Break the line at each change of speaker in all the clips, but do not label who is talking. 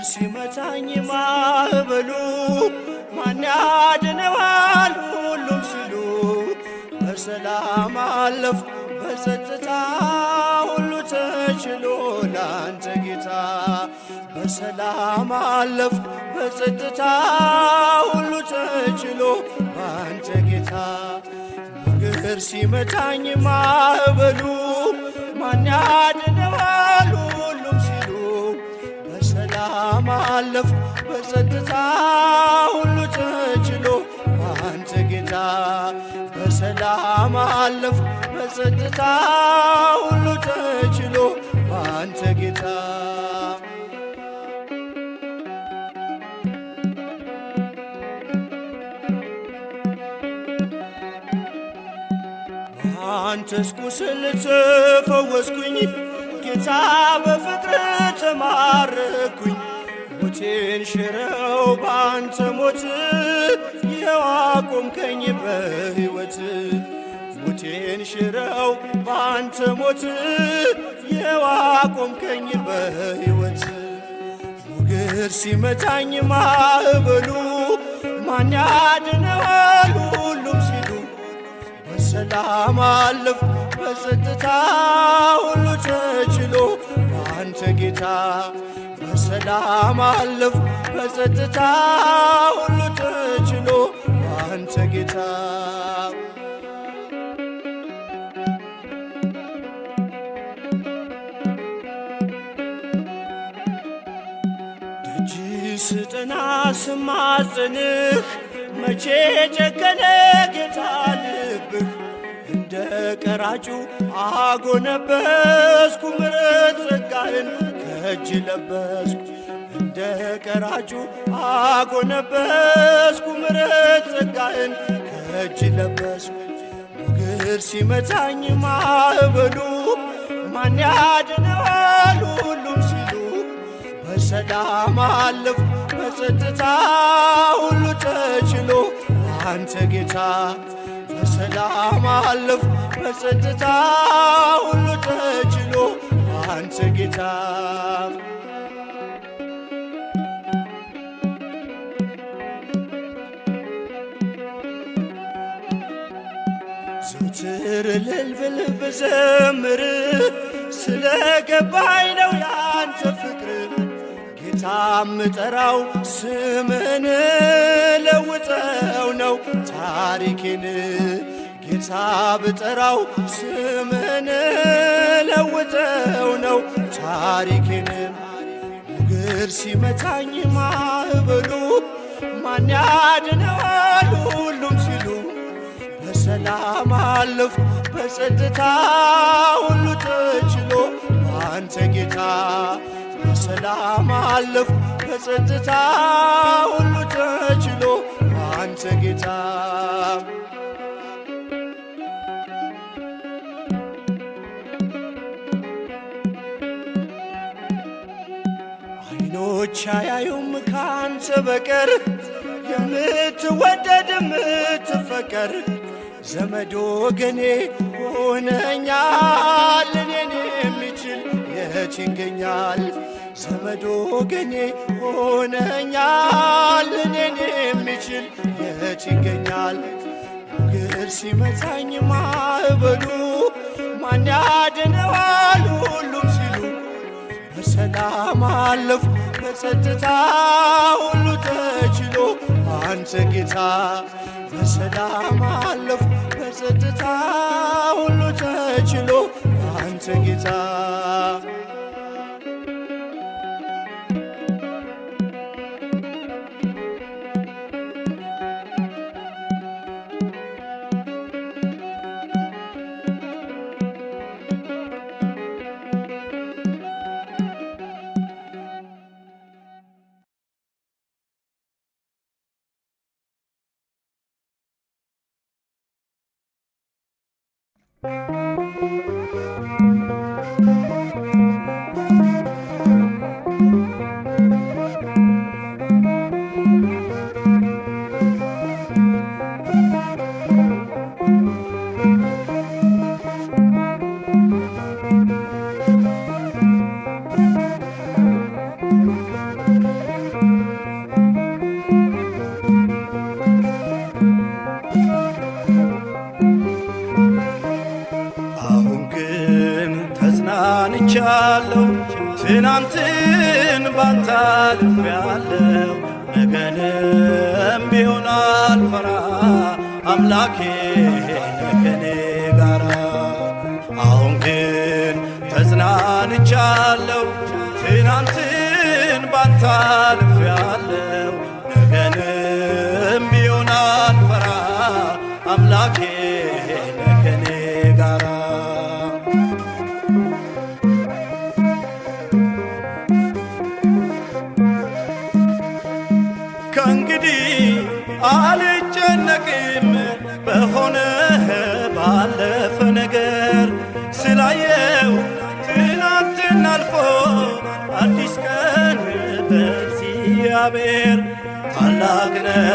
ሲመታኝ ማዕበሉ ማን ያድነዋል ሁሉም ሲሉ በሰላም አለፍኩ በጸጥታ ሁሉ ተችሎ ላንተ ጌታ በሰላም አለፍኩ በጸጥታ ሁሉ ተችሎ ባንተ ጌታ ሞገድ ሲመታኝ ማዕበሉ ማን ያድነዋል ሁሉም ሲሉ በሰላም አለፍኩ በጸጥታ ሁሉ ተችሎ ባንተ ጌታ በሰላም አለፍኩ በጸጥታ ሁሉ ተችሎ ባንተ ጌታ አንተስ ቁስል ተፈወስኩኝ ጌታ በፍቅር ተማረኩኝ ሞቴን ሽረው ባንተ ሞት ይኸው አቆምከኝ በሕይወት ሞቴን ሽረው ባንተ ሞት ይኸው አቆምከኝ በሕይወት ሞገድ ሲመታኝ ማዕበሉ ማን ያድነዋል ሁሉም ሲሉ በሰላም አለፍኩ በጸጥታ ሁሉ ተችሎ ባንተ ጌታ በሰላም አለፍኩ በጸጥታ ሁሉ ተችሎ ባንተ ጌታ ደጅ ስጠና ስማጽንህ መቼ ጨከነ ጌታ ልብህ እንደ ቀራጩ አጎነበስኩ ምሕረት ጸጋህን ከእጅ ለበስኩ እንደ ቀራጩ አጎነበስኩ ምሕረት ጸጋህን ከእጅ ለበስኩ ሞገድ ሲመታኝ ማዕበሉ ማን ያድነዋል ሁሉም ሲሉ በሰላም አለፍኩ በጸጥታ ሁሉ ተችሎ አንተ ጌታ በሰላም አለፍኩ በጸጥታ ሁሉ ተችሎ አንተ ጌታ ዘወትር እልል ብል ብዘምር ስለገባኝ ነው ያንተ ፍቅር ጌታ ምጠራው ስምህን ለውጠው ነው ታሪኬን ጌታ ብጠራው ስምህን ለውጠው ነው ታሪኬን ሞገድ ሲመታኝ ማዕበሉ ማን ያድነዋል ሁሉም ሲሉ በሰላም አለፍኩ በጸጥታ ሁሉ ተችሎ ባንተ ጌታ በሰላም አለፍኩ በጸጥታ ሁሉ ተችሎ ባንተ ጌታ አይኖች አያዩም ካንተ በቀር የምትወደድ የምትፈቀር ዘመድ ወገኔ ሆነኛል እኔን የሚችል የት ይገኛል ዘመድ ወገኔ ሆነኛል እኔን የሚችል የት ይገኛል ሞገድ ሲመታኝ ማዕበሉ ማን ያድነዋል ሁሉም ሲሉ በሰላም አለፍኩ በጸጥታ ሁሉ ተችሎ አንተ ጌታ በሰላም አለፍኩ በጸጥታ ሁሉ ተችሎ አንተ ጌታ ትናንትን ባንተ አልፌአለሁ ነገንም ቢሆን አልፈራ አምላኬ ከኔ ጋራ። አሁን ግን ተጽናንቻለሁ ትናንትን ባንተ አልፌአለሁ ነገንም ቢሆን አልፈራ አምላኬ ከኔ ጋራ። ከእንግዲህ አልጨነቅም በሆነ ባለፈ ነገር ስላየው ትናንትን አልፎ አዲስ ቀን በእግዚአብሔር ታላቅ ነህ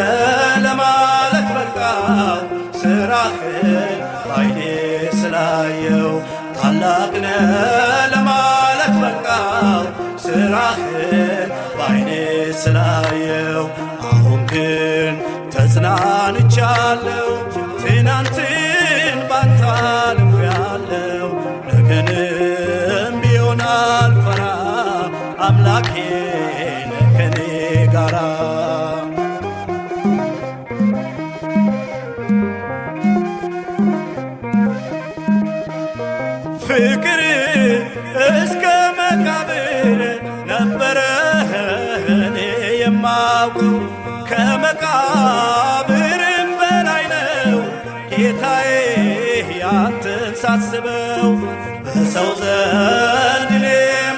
ለማለት በቃው ስራህን ባይኔ ስላየው ታላቅ ነህ ለማለት በቃው ስራህን ባይኔ ስላየው። አሁን ግን ተጽናንቻለሁ ትናንትን ባንተ አልፌአለሁ ነገንም ቢሆን አልፈራ አምላኬ ነህ ከኔ ጋራ። ፍቅር እስከ መቃብር ነበረ እኔ የማውቀው ከመቃብርም በላይ ነው ጌታዬ ያንተን ሳስበው። በሰው ዘንድ እኔ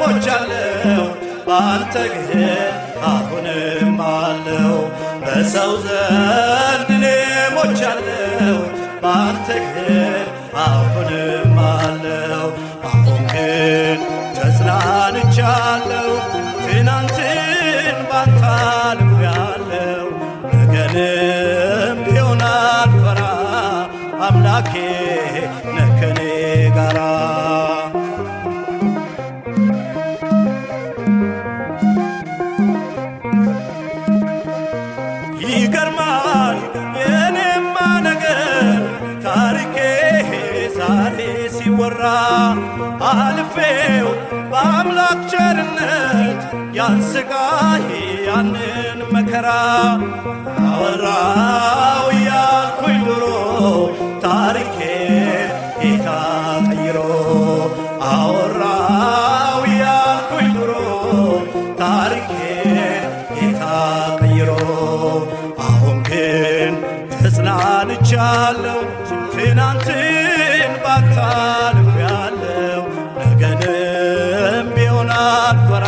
ሞቻለሁ በአንተ ግን አሁንም አለው። በሰው ዘንድ እኔ ሞቻለሁ በአንተ ግን አሁንም አለው። አሁን ግን ተጽናንቻለሁ ትናንትን ባንተ አልፌአለሁ ነገንም ቢሆን አልፈራ አምላኬ ነህ ከኔ ጋራ። ይገርማል የኔማ ነገር ታሪኬ ዛሬ ሲወራ አልፌው በአምላክ ቸርነት ያን ስቃይ ያንን መከራ አወራው ያልኩኝ ድሮ ታሪኬ ጌታ ቀይሮ አወራው ያልኩኝ ድሮ ታሪኬ ጌታ ቀይሮ። አሁን ግን ተጽናንቻለሁ ትናንትን ባንተ አልፌአለሁ ነገንም ቢሆን አልፈራ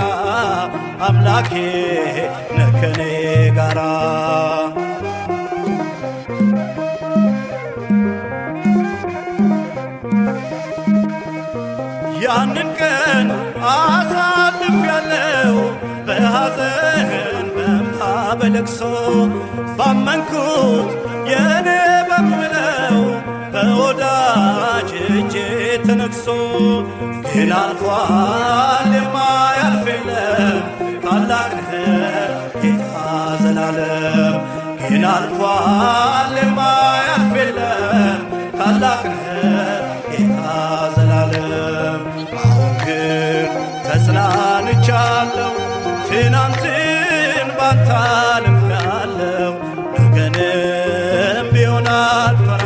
አምላኬ ነህ ከኔ ጋራ። ያንን ቀን አሳልፌአለሁ በሐዘን በእንባ በለቅሶ ባመንኩት የኔ በምለው በወዳጅ እጄ ተነግሶ። ግን አልፏል የማያልፍ የለም ታላቅ ነህ ጌታ ዘላለም። ግን አልፏል የማያልፍ የለም ታላቅ ነህ ጌታ ዘላለም። አሁን ግን ተጽናንቻለሁ ትናንትን ባንተ አልፌአለሁ ነገንም ቢሆን አልፈራ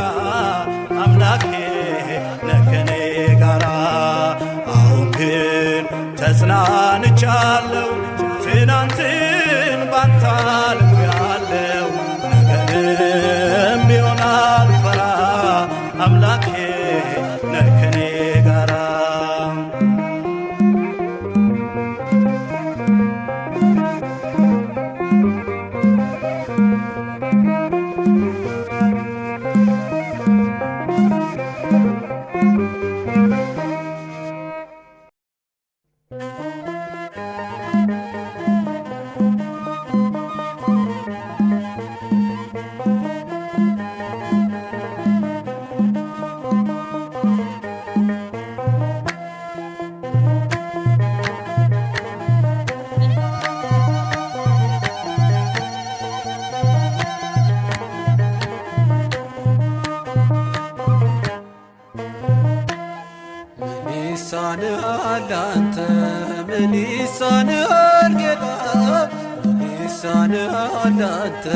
አምላኬ ነህ ከኔ ጋራ። አሁን ግን ተጽናንቻለሁ ትናንትን ባንተ አልፌአለሁ ነገንም ቢሆን አልፈራ አምላኬ ነህ ከኔ ጋራ።
ምን ይሳንሃል ጌታ ምን ይሳንሃል አንተ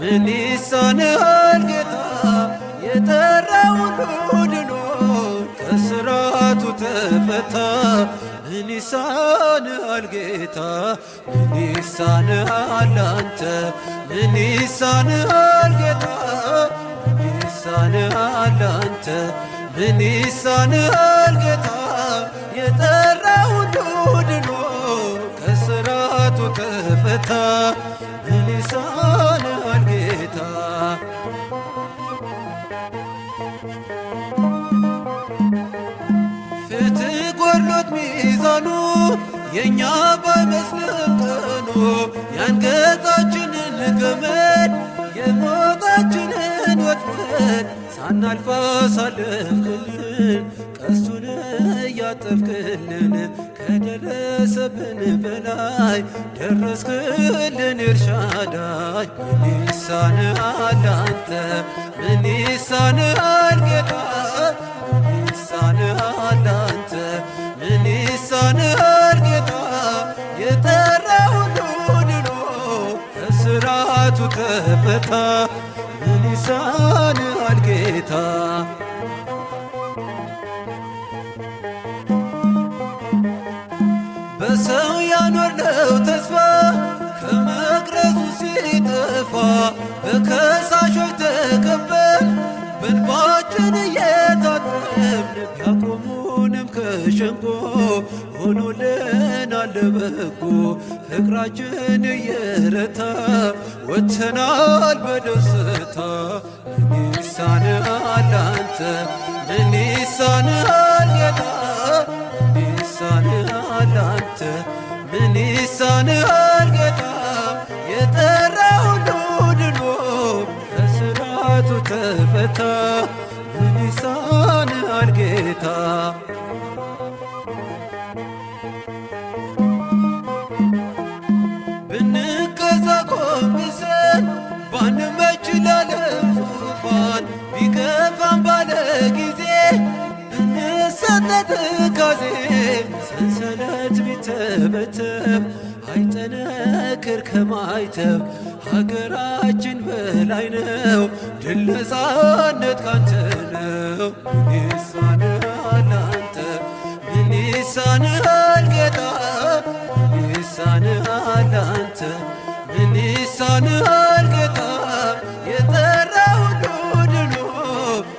ምን ይሳንሃል ጌታ የጠራው ሁሉ ድኖ ከስራቱ ተፈታ ምን ይሳንሃል ጌታ ምን ይሳንሃል አንተ ምን ይሳንሃል ጌታ ምን ይሳንሃል አንተ ምን ይሳንሃል ጌታ የጠራው ሁሉ ድኖ ከስራቱ ተፈታ ምን ይሳንሃል ጌታ ፍትህ ጎሎት ሚዛኑ የእኛ ባይመስልም ቀኑ የአንገታችንን ገመድ የሞታችንን ወጥመድ ሳናልፍ አሳለፍክልን ቀስቱን እያጠፍክልን ከደረሰብን በላይ ደረስክልን ኤልሻዳይ ምን ይሳንሃል አንተ ምን ይሳንሃል ጌታ ምን ይሳንሃል አንተ ምን ይሳንሃል ጌታ የጠራው ሁሉ ድኖ ከስራቱ ተፈታ ምን ይሳንሃል ጌታ በሰው ያኖርነው ተስፋ ከመቅረዙ ሲጠፋ በከሳሾች ተከበን በእንባችን እየታጠብን ቢያቆሙንም ከሸንጎ ሆኖልናል ለበጎ ፍቅራችን እየረታ ወጥተናል በደስታ ምን ይሳንሃል አንተ ምን ይሳንሃል ጌታ ምን ይሳንሃል አንተ ምን ይሳንሃል ጌታ የጠራው ሁሉ ድኖ ከስራቱ ተፈታ ምን ይሳንሃል ጌታ ብንገዛ ጎንብሰን ባንመች ላለም ዙፋን ቢገፋን ባለ ጊዜ ብንሰጠት ካዜ ሰንሰለት ቢተበተብ አይጠነክር ከማይተብ ሀገራችን በላይ ነው ድል ነፃነት ካንተ ነው ምን ይሳንሃል አንተ ምን ይሳንሃል ጌታ ምን ይሳንሃል አንተ ምን ይሳንሃል ጌታ የጠራው ሁሉ ድኖ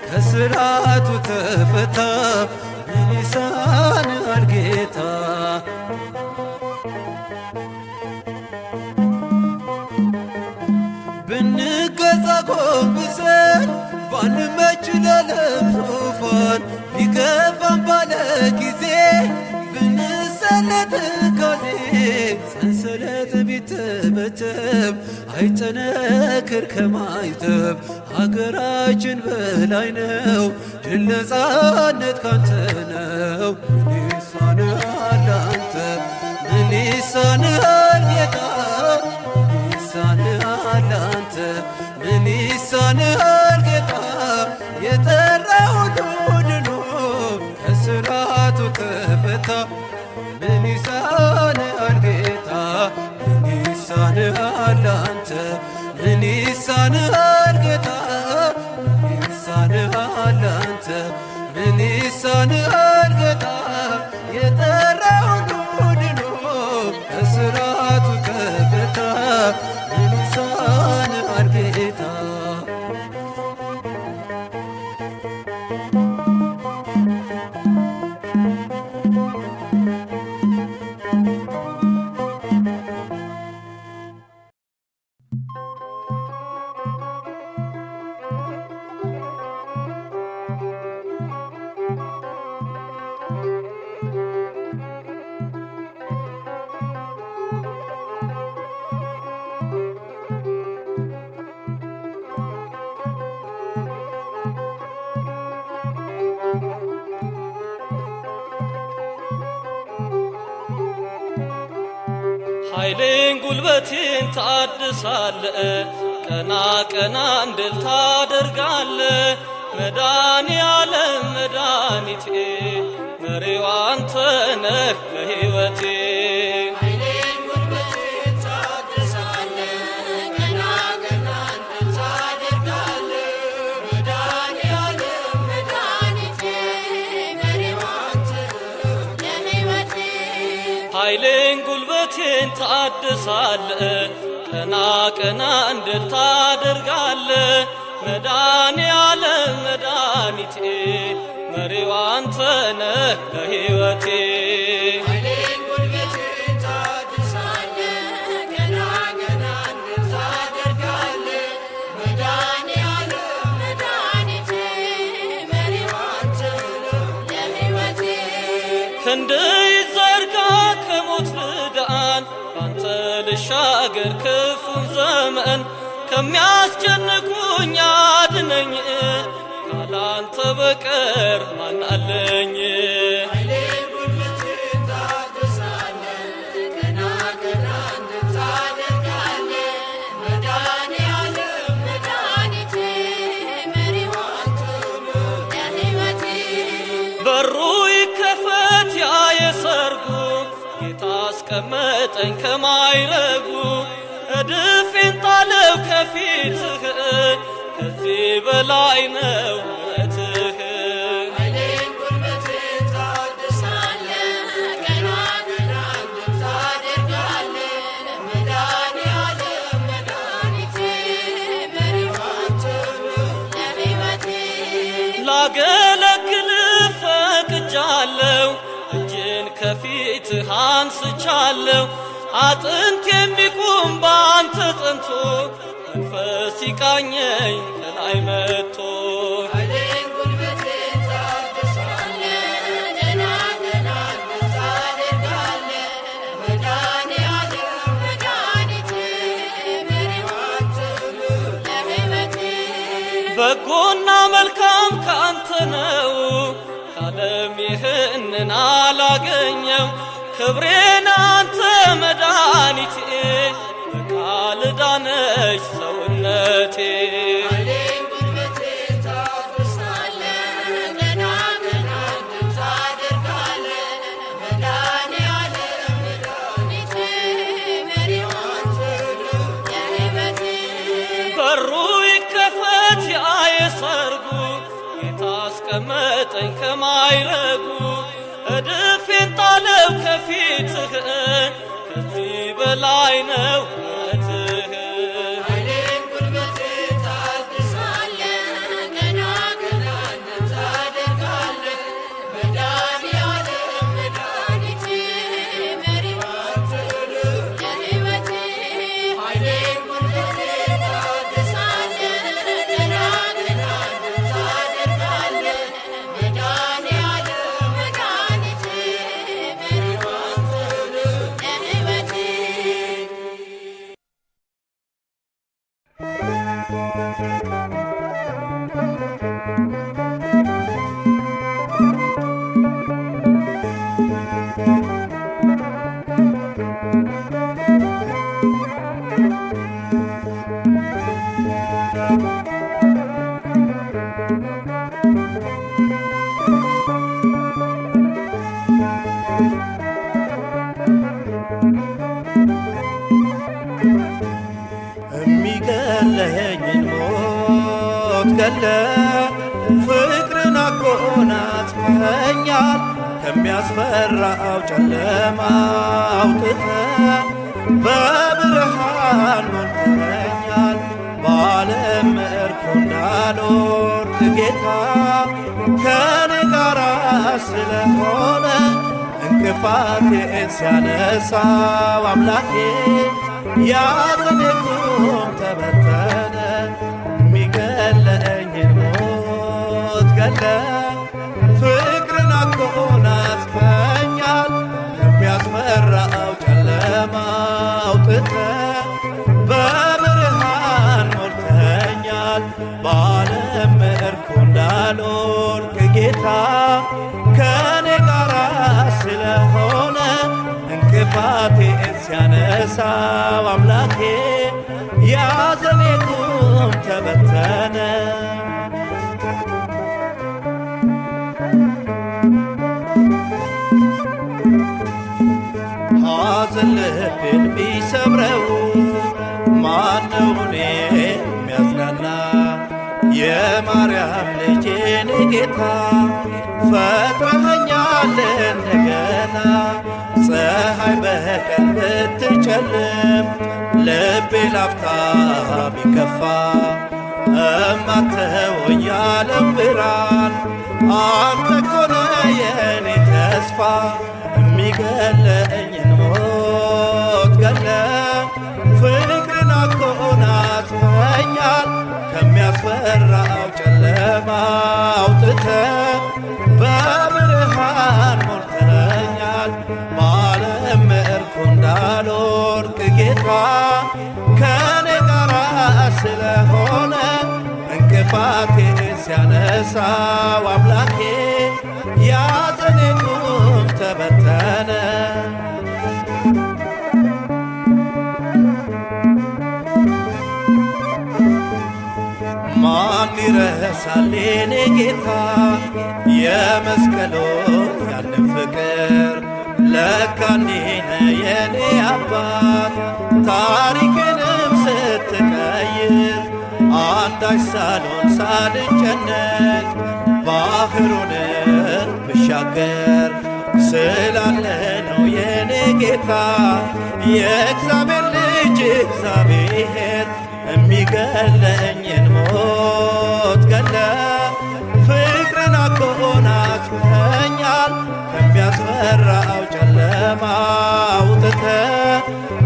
ከስራቱ ተፈታ ምን ይሳንሃል ጌታ ብንገዛ ጎንብሰን ባንመች ላለም ዙፋን ቢገፋን ባለ ጊዜ ብንሰለት ካዜ ሰንሰለት ቢተበተብ አይጠነክር ከማይተብ ሀገራችን በላይ ነው ድል ነፃነት ካንተ ነው ምን ይሳንሃል አንተ ምን ይሳንሃል ጌታ ምን ይሳንሃል አንተ ምን ይሳንሃል ጌታ የጠራው ሁሉ ድኖ ከስራቱ ተፈታ ምን ይሳንሃል ጌታ ምን ይሳንሃል አንተ ምን ይሳንሃል ጌታ ምን ይሳንሃል አንተ ምን ይሳንሃል ጌታ የጠራው ሁሉ ድኖ ከስራቱ ተፈታ ምን ይሳንሃል ጌታ
ኃይሌን ጉልበቴን ታድሳለ ቀና ቀና እንድል ታደርጋለ መዳኒ ዓለም መድኃኒቴ መሪው አንተ ነህ ለሕይወቴ ኃይሌን ጉልበቴን ታድሳለ ቀና ቀና እንድል ታደርጋለ መዳኔ ዓለም መድኃኒቴ መሪው አንተ ነህ ለሕይወቴ ክንድ ይዘርጋ ከሞት ልዳን ባንተ ልሻገር ክፉን ዘመን ከሚያስጨንቁኝ አድነኝ ካላንተ በቀር ማን አለኝ በሩ ይከፈት ያ የሰርጉ ጌታ አስቀመጠኝ ከማይረጉ እድፌን ጣለው ከፊትህ ከዚህ በላይ ነው ምሕረትህ ላገለግልህ ፈቅጃለሁ እጅን ከፊትህ አንስቻለሁ አጥንት የሚቁም ባንተ ጸንቶ መንፈስ ይቃኘኝ ከላይ መጥቶ በጎና መልካም ካንተ ነው ካለም ይህንን አላገኘው ክብሬን አንተ መድኃኒቴ በቃል ዳነች ሰውነቴ በሩ ይከፈት ያ የሰርጉ ጌታ አስቀመጠኝ ከማይረጉ እድፌን ጣለው ከፊትህ ከዚህ በላይ ነው ምሕረትህ
የሚገለኝን ሞት ገለ ፍቅርን አጎናጽፈኸኛል ከሚያስፈራው ጨለማ አውጥተህ በብርሃን ሞልተኸኛል በዓለም ምርኮ እንዳልወርድ ጌታ ከኔ ጋራ ስለሆነ እንቅፋቴን ሲያነሳው አምላኬ ያዘኔ ቁም ተበተነ የሚገለኝን ሞት ገለ ፍቅርን አጎናጽፈኸኛል ከሚያስፈራው ጨለማ አውጥተህ በብርሃን ሞልተኸኛል በዓለም ምርኮ እንዳልወድቅ ጌታ ከኔ ጋራ ስለሆነ እንቅፋቴን ሲያነሳው አምላኬ ያዘኔ ቁም ተበተነ ሐዘን ልቤን ቢሰብረው ማነው እኔን የሚያጽናና የማርያም ልጄን ጌታ ፈጥረኸኛል እንደገና ፀሐይ በቀን ብትጨልም ልቤ ላፍታ ቢከፋ እማተወኝ የዓለም ብርሃን አንተ ኮነ የኔ ተስፋ የሚገለኝን ሞት ገለ ፍቅርን አጎናጽፈኛል ከሚያስፈራው ጨለማ አውጥተ በብርሃን ሞልተኛል በዓለም ምዕርኩ እንዳልወድቅ ጌታ ከኔ ጋራ ስለሆነ እንቅፋቴን ሲያነሳው አምላኬ ያዘኔ ቁም ተበተነ። ማን ይረሳል የኔ ጌታ የመስቀሉን ያንን ፍቅር ለካ እንዲህ ነህ የኔ አባት ታሪክንም ስትቀይር አንዳች ሳልሆን ሳልጨነቅ ባህሩንም ብሻገር ስላለ ነው የኔ ጌታ የእግዚአብሔር ልጅ እግዚአብሔር የሚገለኝን ሞት ገለ ፍቅርን አጎናጽፈኛል ከሚያስፈራው ጨለማ አውጥተ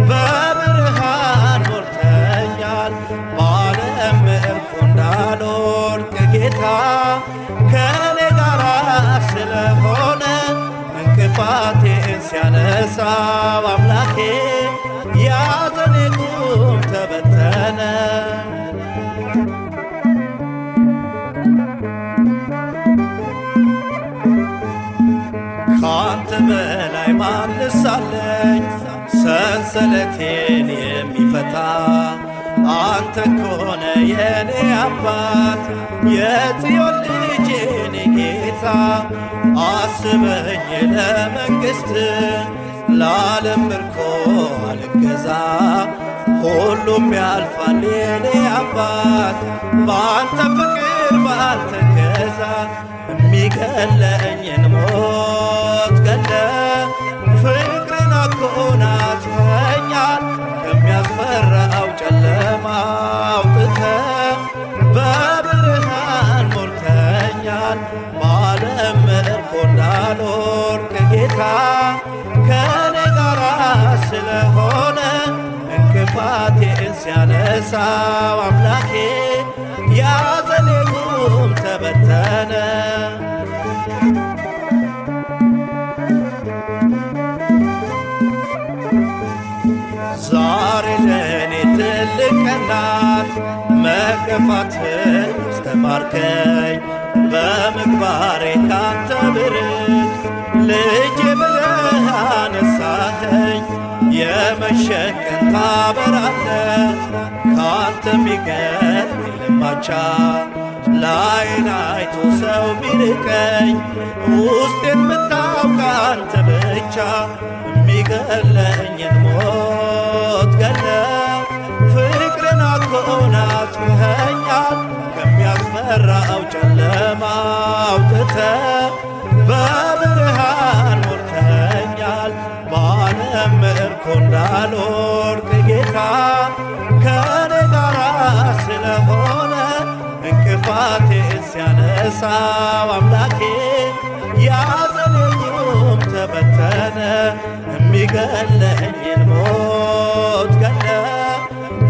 በብርሃን ሞልተኛል በዓለም ምዕርኩ እንዳልወድቅ ጌታ ከኔ ጋራ ስለሆነ እንቅፋቴን ሲያነሳው አምላኬ ያዘኔ ቁም ተበተነ። ካንተ በላይ ማንስ አለኝ ሰንሰለቴን የሚፈታ አንተ ኮነ የኔ አባት የጽዮን ልጅ የኔ ጌታ አስበኝ ለመንግሥት ለዓለም ምርኮ አልገዛ ሁሉም ያልፋል የኔ አባት በአንተ ፍቅር በአንተ ገዛ የሚገለኝን ሞት ገለ ፍቅርን አጎናጽፈኛል ከሚያስፈራው ጨለማ አውጥተ በብርሃን ሞልተኛል በዓለም ምዕርኩ እንዳልወድቅ ጌታ ከኔ ጋራ ስለሆነ እንቅፋቴን ሲያነሳው አምላኬ ያዘኔ ቁም ተበተነ። ዛሬ ለእኔ ትልቅ ቀን ናት መገፋትን አስተማርከኝ በምግባሬ ካንተ ብርክ ልጄ ብለህ አነሳኸኝ የመሸቀን ታበራለ ካንተ ሚገጥም ልማቻ ላይን አይቶ ሰው ቢርቀኝ ውስጤን ምታውቅ አንተ ብቻ የሚገለኝን ሞት ገለ ፍቅርን አጎናጽፈኛል ከሚያስፈራው ጨለማ አውጥተ በብርሃን ሞልተኛል በዓለም ምዕርኩ እንዳልወድቅ ጌታ ከኔ ጋራ ስለሆነ እንቅፋቴን ሲያነሳው አምላኬ ያዘኔ ቁም ተበተነ የሚገለኝን ሞት ገለ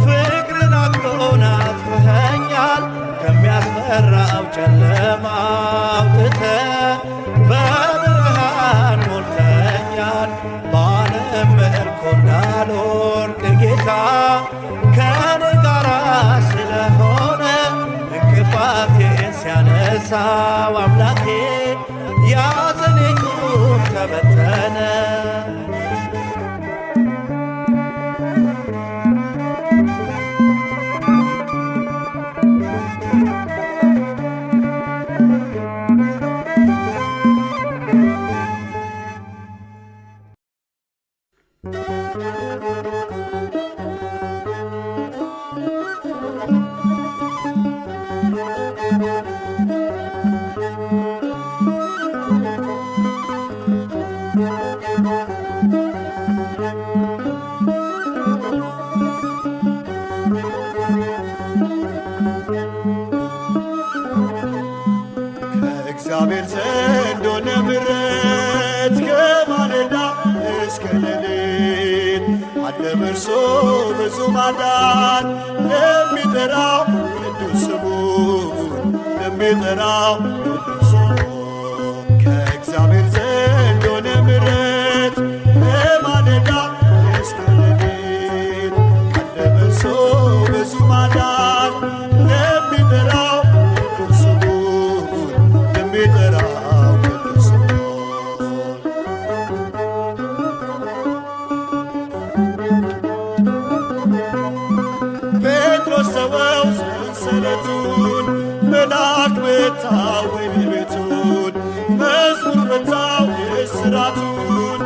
ፍቅርን አጎናጽፈኛል ከሚያስፈራው ጨለማ አውጥተ በብርሃን ሞልተኛል በዓለም ምዕርኩ እንዳልወድቅ ጌታ ከኔ ጋራ ስለሆነ እንቅፋቴን ሲያነሳው አምላኬ ያዘኔ ቁም ተበተነ። አለ በእርሱ ብዙ ማዳን ለሚጠራው ቅዱስ ስሙን ለሚጠራው ቅዱስ ስሙን ከእግዚአብሔር ዘንድ የሆነ ምሕረት በማለዳ እስከ ሌሊት አለ በእርሱ ብዙ ማዳን ለሚጠራው ቅዱስ ስሙን ለሚጠራው ቅዱስ ስሙን ጴጥሮስ ተወው ሰንሰለቱን መልአክ መታው ወህኒ ቤቱን መዝሙር ፈታው እስራቱን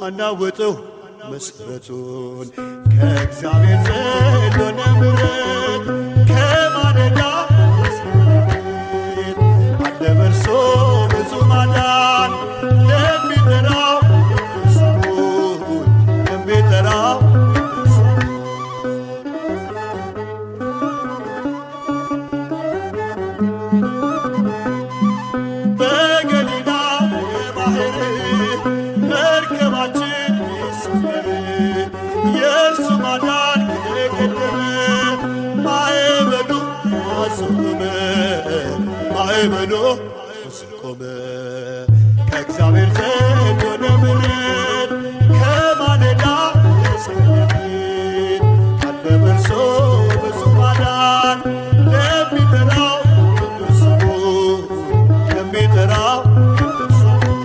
አናወጠው መሠረቱን ከእግዚአብሔር ዘንድ ሆነ ምሕረት ከማለዳ እስከ ሌሊት አለ በእርሱ ብዙ ማዳን ለሚጠራው ቅዱስ ስሙን ለሚጠራው ቅዱስ ስሙን በገሊላ የባሕር መርከባችን ይሰመር የእርሱ ማዳን የቀደመ ማዕበሉ አስቆመ ከእግዚአብሔር ዘንድ ሆነ ምሕረት ከማለዳ እስከ ሌሊት አለ በእርሱ ብዙ ማዳን ለሚጠራው ቅዱስ ስሙን ለሚጠራው ቅዱስ ስሙን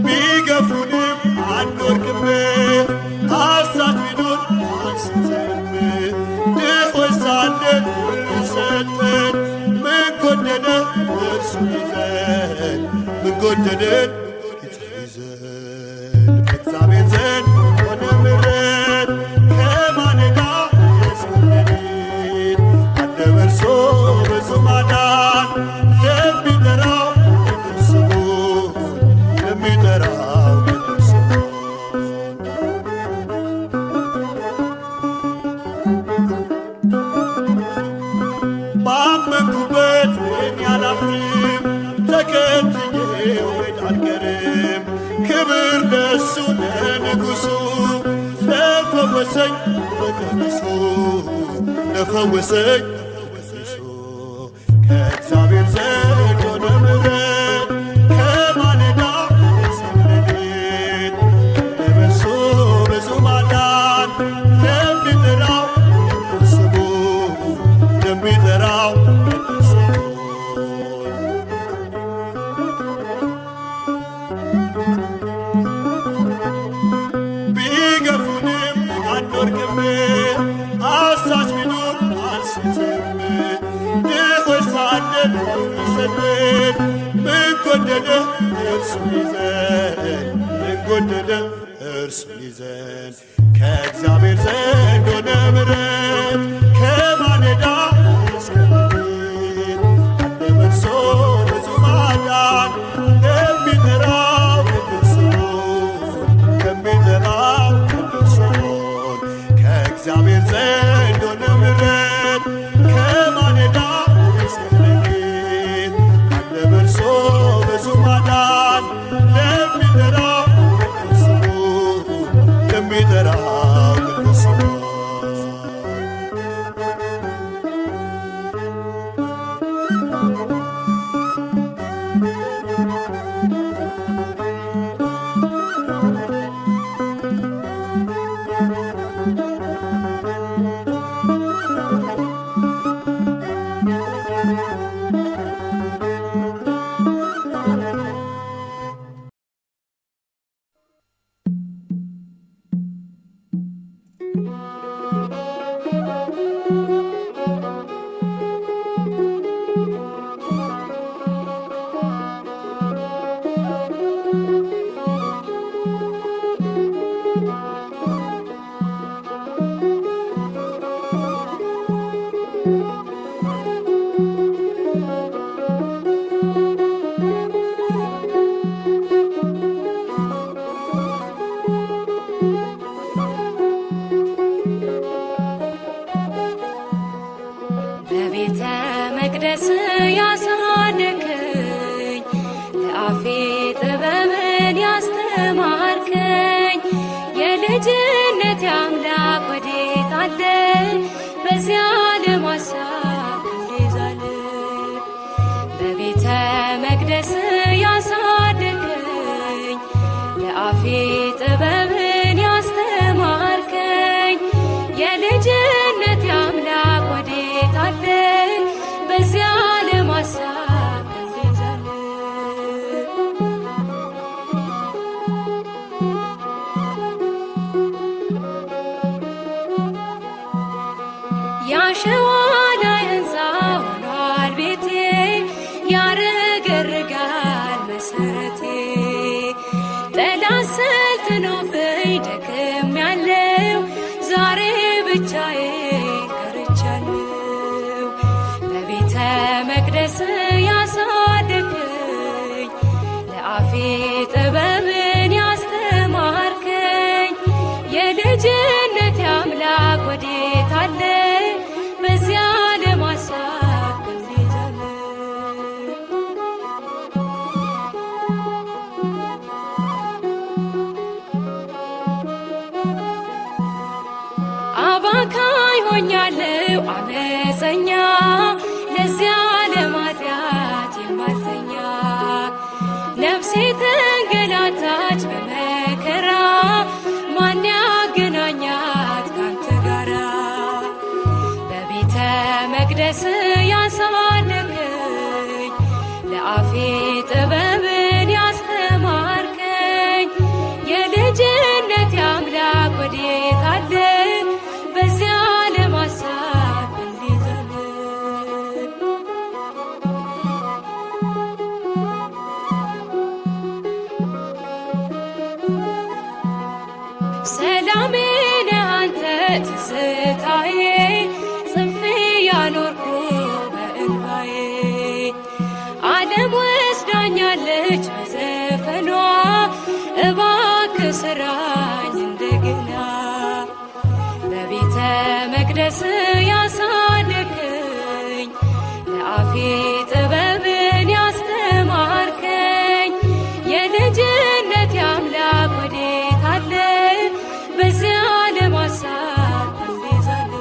ቢገፉንም አንወድቅም ሐሳት ቢኖር አንስትም ድሆች ሳለን ሁሉ ሰጠን ምን ጎደለን እርሱን ይዘን ጌታ ይዘን ከእግዚአብሔር ዘንድ ሆነ ምሕረት ከማለዳ እስከ ሌሊት አለ በእርሱ ብዙ ማዳን ለሚጠራው ቅዱስ ስሙን ለሚጠራው ቅዱስ ስሙን ባመንኩበት እኔ አላፍርም ተከትዬው አልቀርም ክብር ለእሱ ለንጉሡ ለፈወሰኝ በቀሚሱ ከእግዚአብሔር ዘንድ ሆነ ምሕረት ከማለዳ እስከ ሌሊት አለ በእርሱ ብዙ ማዳን ለሚጠራው ቅዱስ ስሙን ለሚጠራው ቅዱስ ስሙን ቢገፉንም አንወድቅም አሳች ቢኖር አንስትም ድሆች ሳለን ሁሉ ሰጠን ምን ጎደለ እርሱን ይዘን ከእግዚአብሔር ዘንድ ሆነ ምሕረት ከማለዳ እስከ ሌሊት አለ በእርሱ ብዙ ማዳን ለሚጠራው ቅዱስ ስሙን ለሚጠራው ቅዱስ ስሙን ከእግዚአብሔር ዘንድ ሆነ ምሕረት ከማለዳ እስከ ሌሊት አለ በእርሱ ብዙ ማዳን ለሚጠራው ቅዱስ ስሙን ለሚጠራው ቅዱስ ስሙን
መቅደስ ያሳደከኝ ለአፌ ጥበብን ያስተማርከኝ የልጅነት አምላክ ወዴት አለ በዚያ ዓለም ሐሳብ እንዲዛለ በቤተ መቅደስ ያሳደከኝ ለአፌ ጥበብን ያስተማርከኝ የልጅነት አምላክ ወዴት አለ በዚያ ዓለም ሐሳብ እንዲዛለ ያሸዋ ላይ ሕንፃ ሆኗል ቤቴ ያረገርጋል መሰረቴ ጠላት ሰልጥኖብኝ ደክሜያለሁ ዛሬ ብቻዬን ቀርቻለሁ በቤተ መቅደስ ያሳደከኝ ለአፌ ጥበብን ያስተማርከኝ የልጅነት አምላክ ወዴት አለ በዚያ ዓለም ሐሳብ እንዲዛለ አባካኝ ሆኛለሁ አመፀኛ ለዚያ ዓለም ኃጢአት የማልተኛ ነፍሴ ተንገላታች በመከራ ማን ያገናኛት ካንተ ጋራ በቤተ መቅደስ ያሳደከኝ ለአፌ ጥበብን ያስተማርከኝ የልጅነት አምላክ ወዴት አለ በዚያ ዓለም ሐሳብ እንዲዛለ ሰላሜ ነህ አንተ ትዝታዬ ጽፌ ያኖርኩ በእንባዬ ዓለም ወስዳኛለች በዘፈኗ እባክህ ስራኝ እንደገና በቤተ መቅደስ ያሳደከኝ ለአፌ ጥበብን ያስተማርከኝ የልጅነት አምላክ ወዴት አለ በዚያ ዓለም ሐሳብ እንዲዛለ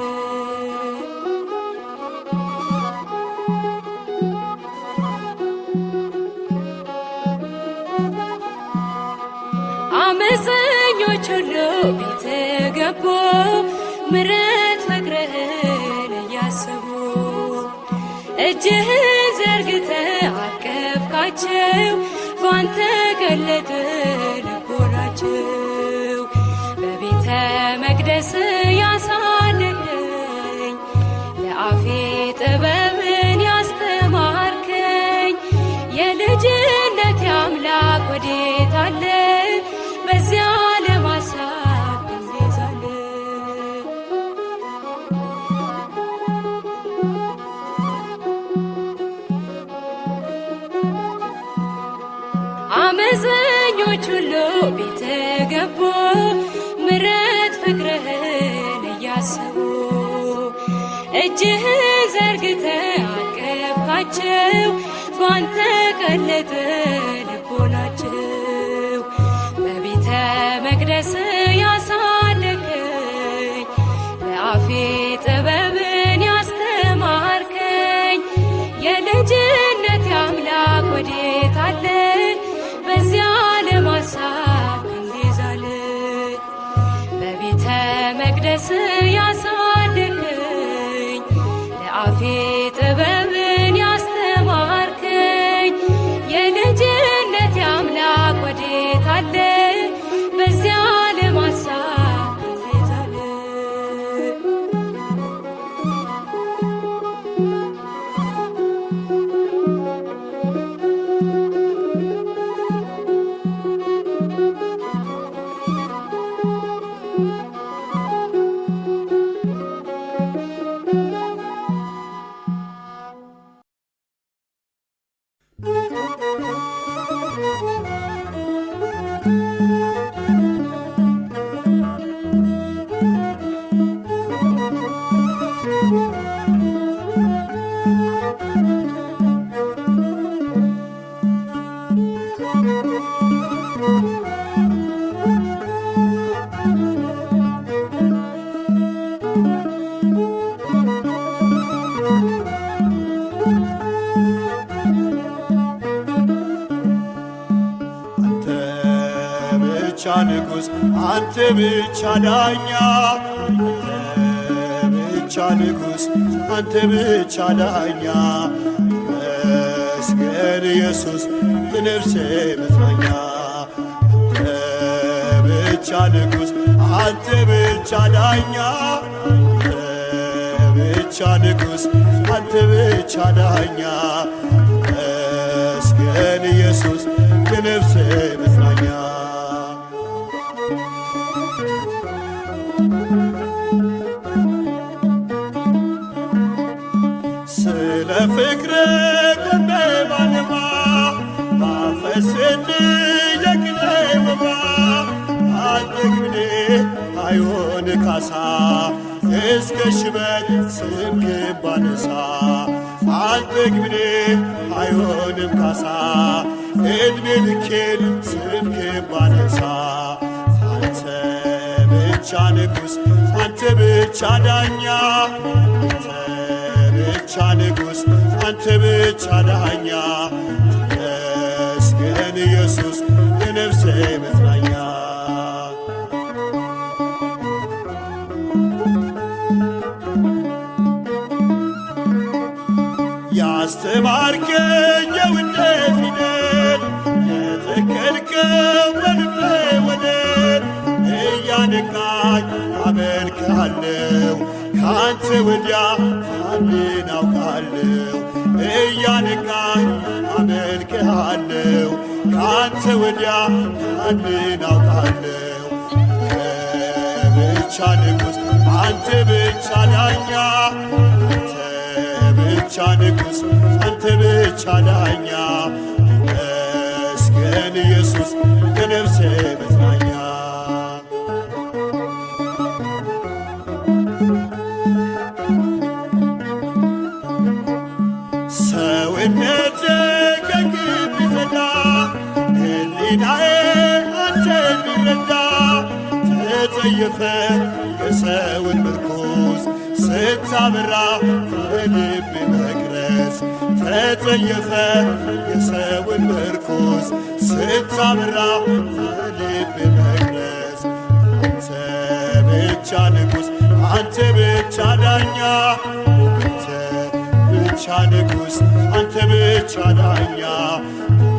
አመፀኞች ሁሉ ቤት ገቡ ምሕረት ፍቅርህን እያሰቡ እጅህን ዘርግተህ አቀፍካቸው ባንተ ገለጠ ልቦናቸው በቤተ መቅደስ ያሳደከኝ ለአፌ ጥበብን ያስተማርከኝ የልጅነት አምላክ ወዴት አለ በዚያ ዓለም ሐሳብ እንዲዛለ አመፀኞች ሁሉ ቤት ገቡ ምሕረት ፍቅርህን እያሰቡ እጅህን ዘርግተህ አቀፍካቸው ባንተ ቀለጠ ልቦናቸው በቤተ መቅደስ ያሳደከኝ ለአፌ ጥበብን ያስተማርከኝ የልጅነት አምላክ ወዴት አለ በዚያ ዓለም ሐሳብ እንዲዛለ በቤተ መቅደስ ያሳደከኝ ለአፌ ጥበብን ያስተማርከኝ የልጅነት
ብቻ ንጉሥ አንተ ብቻ ዳኛ ብቻ ንጉሥ አንተ ብቻ ዳኛ መስገን ኢየሱስ የነፍሴ መጽናኛ ብቻ ንጉሥ አንተ ብቻ ዳኛ ብቻ ንጉሥ አንተ ብቻ ዳኛ መስገን ኢየሱስ የነፍሴ መጽናኛ ስለ ፍቅር ቆሜ ባነባ ባፈስልኝ የቅኔ ወባ አልጠግብኔ አይሆን ካሳ እስከ ሽበት ስምህን ባነሳ አልጠግብኔ አይሆንም ካሳ ዕድሜ ልኬን ስምህን ባነሳ አንተ ብቻ ንጉሥ አንተ ብቻ ዳኛ አንተ ብቻ ንጉሥ አንተ ብቻ ዳኛ ተመስገን ኢየሱስ የነፍሴ መጽናኛ ያስተማርከኝ የውዴ ፊደል የተከልከው በልቤ ወደል እያነቃኝ አመልክሃለሁ ካንተ ወዲያ ማንን አውቃለሁ እያነቃኝ አመልክሃለሁ ካንተ ወዲያ ማንን አውቃለሁ ብቻ ንጉሥ አንተ ብቻ ዳኛ ብቻ ንጉሥ አንተ ብቻ ዳኛ ተመስገን ኢየሱስ የነፍሴ መጽናኛ ሰውነቴ ከግፍ ጸዳ ሕሊናዬ አንተን ቢረዳ ተጸየፈ የሰውን ምርኩዝ ስታበራ በልቤ መቅረዝ ተጸየፈ የሰውን ምርኩዝ ስታበራ በልቤ መቅረዝ አንተ ብቻ ንጉሥ አንተ ብቻ ዳኛ አንተ ብቻ ንጉሥ አንተ ብቻ ዳኛ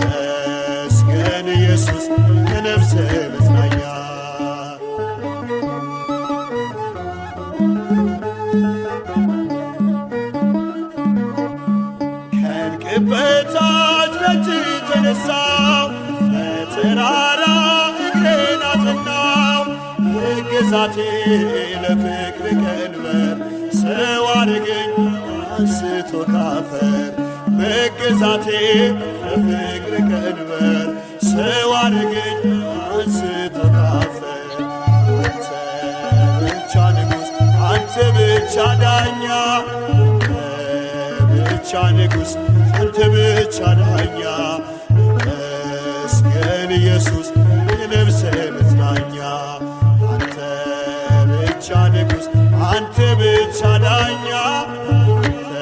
ተመስገን ኢየሱስ የነፍሴ መጽናኛ በታች በእጅ ተነሳው በተራራ እግሬን አጸናው ግዛቴ ለፍቅር ቀንበር ሰው አረገኝ አንስቶ ካፈር መገዛቴ ለፍቅር ቀንበር ሰው አረገኝ አንስቶ ካፈር አንተ ብቻ ንጉሥ አንተ ብቻ ዳኛ ብቻ ንጉሥ አንተ ብቻ ዳኛ ተመስገን ኢየሱስ የነፍሴ መጽናኛ አንተ ብቻ ንጉሥ አንተ ብቻ ዳኛ አንተ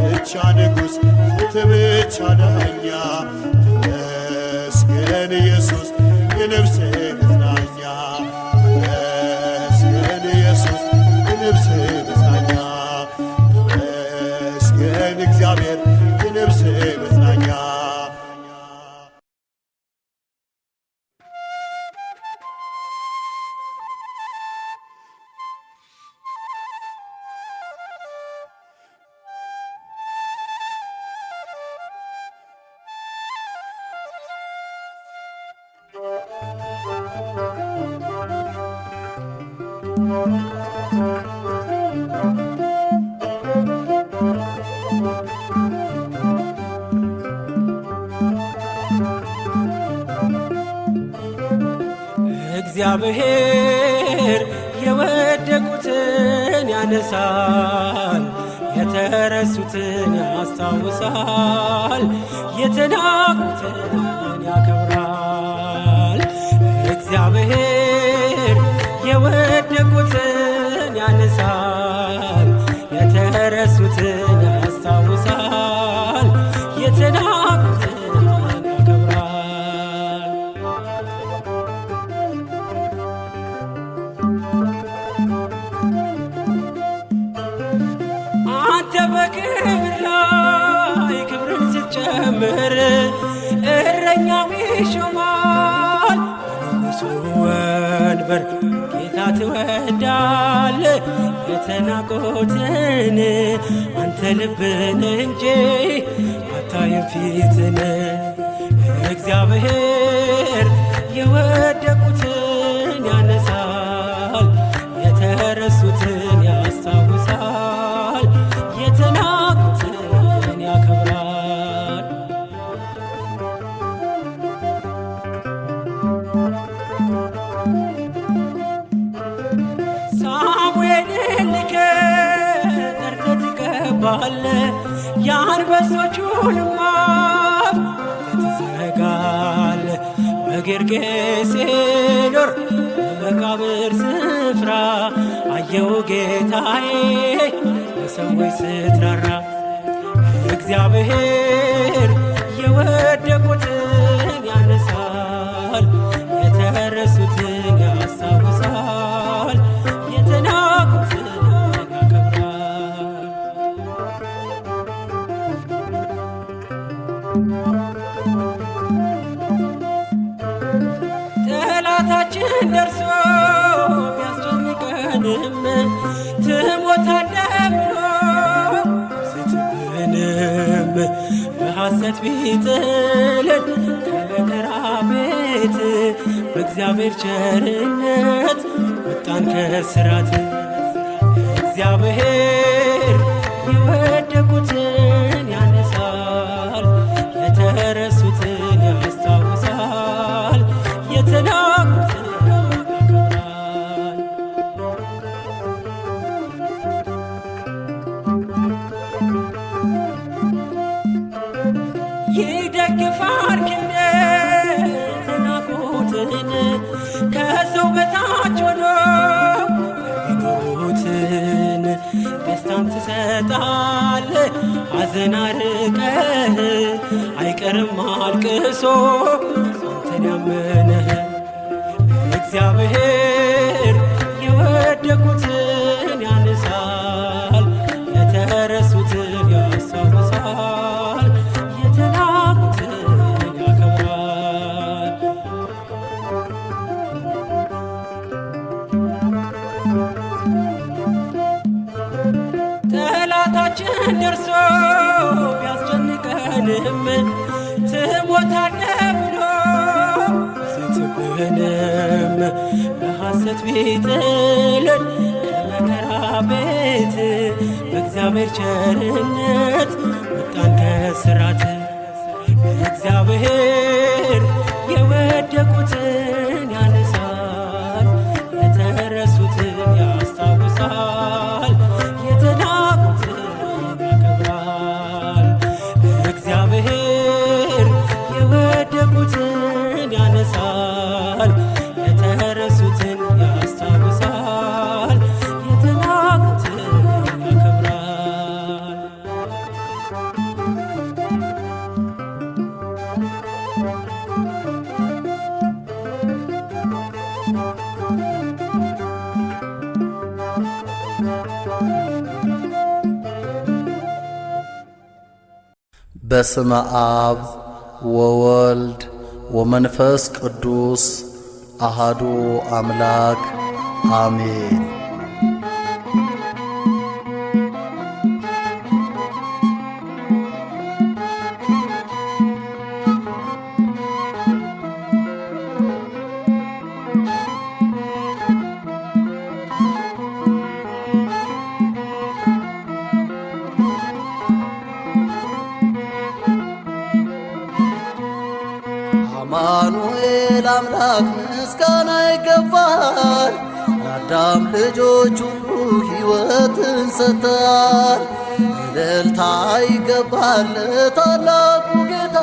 ብቻ ንጉሥ አንተ ብቻ ዳኛ ተመስገን ኢየሱስ የነፍሴ መጽናኛ ተመስገን ኢየሱስ የነፍሴ መጽናኛ ተመስገን እግዚአብሔር የነፍሴ መጽናኛ
እግዚአብሔር የወደቁትን ያነሳል፣ የተረሱትን ያስታውሳል፣ የተናቁትን ያከብራል። እግዚአብሔር የወደቁትን ያነሳል፣ የተረሱትን ያስታውሳል፣ የተናቁትን ያከብራል። ይሾማል በንጉሡ ወንበር ጌታ ትወዳለ የተናቆትን አንተ ልብን እንጂ አታይም ፊትን እግዚአብሔር የወደቁትን ያነሳል የተረሱትን ያስታውሳል የተናቁትን ያከብራል። ሳሙኤልን ልከ ጠርተህ ትቀባለህ የአንበሶቹንም አፍ ትዘጋለህ በጌርጌሴኖን በመቃብር ስፍራ አየው ጌታዬ ለሰዎች ስትራራ እግዚአብሔር የወደቁትን ያነሳል የተረሱትን ያስታውሳል የተናቁትን ያከብራል። ጠላታችን ደርሶ ቢያስጨንቀንም ትሞታለህ ብሎ ስትብንም በሐሰት ቢጥልን ከመከራ ቤት በእግዚአብሔር ቸርነት ወጣን ከስራት እግዚአብሔር የወደቁትን ያነሳል የተረሱትን ያስታውሳል የተናቁትን ያከብራል። ይደግፋል ክንደ የተናቁትን ከሰው በታች ሆኖ የሚኖሩትን ደስታን ትሰጣል ሐዘን አርቀህ አይቀርም አልቅሶ አንተን ያመነ እግዚአብሔር የወደቁትን ያነሳል የተረሱትን ያስታውሳል የተናቁትን ያከብራል። ጠላታችን ደርሶ ቢያስጨንቀንም ትሞታለህ ብሎ ስትብንም በሐሰት ቢጥልን ከመከራ ቤት በእግዚአብሔር ቸርነት ወጣን ከስራት እግዚአብሔር የወደቁትን ያነሳል የተረሱትን ያስታውሳል የተናቁትን ያከብራል። እግዚአብሔር የወደቁትን ያነሳል የተረሱትን ያስታውሳል የተናቁትን ያከብራል።
በስመ አብ ወወልድ ወመንፈስ ቅዱስ አሃዱ አምላክ አሜን።
አማኑኤል አምላክ ምስጋና ይገባል። ለአዳም ልጆች ሁሉ ሕይወትን ሰጥተሃል። እልልታ ይገባል ለታላቁ ጌታ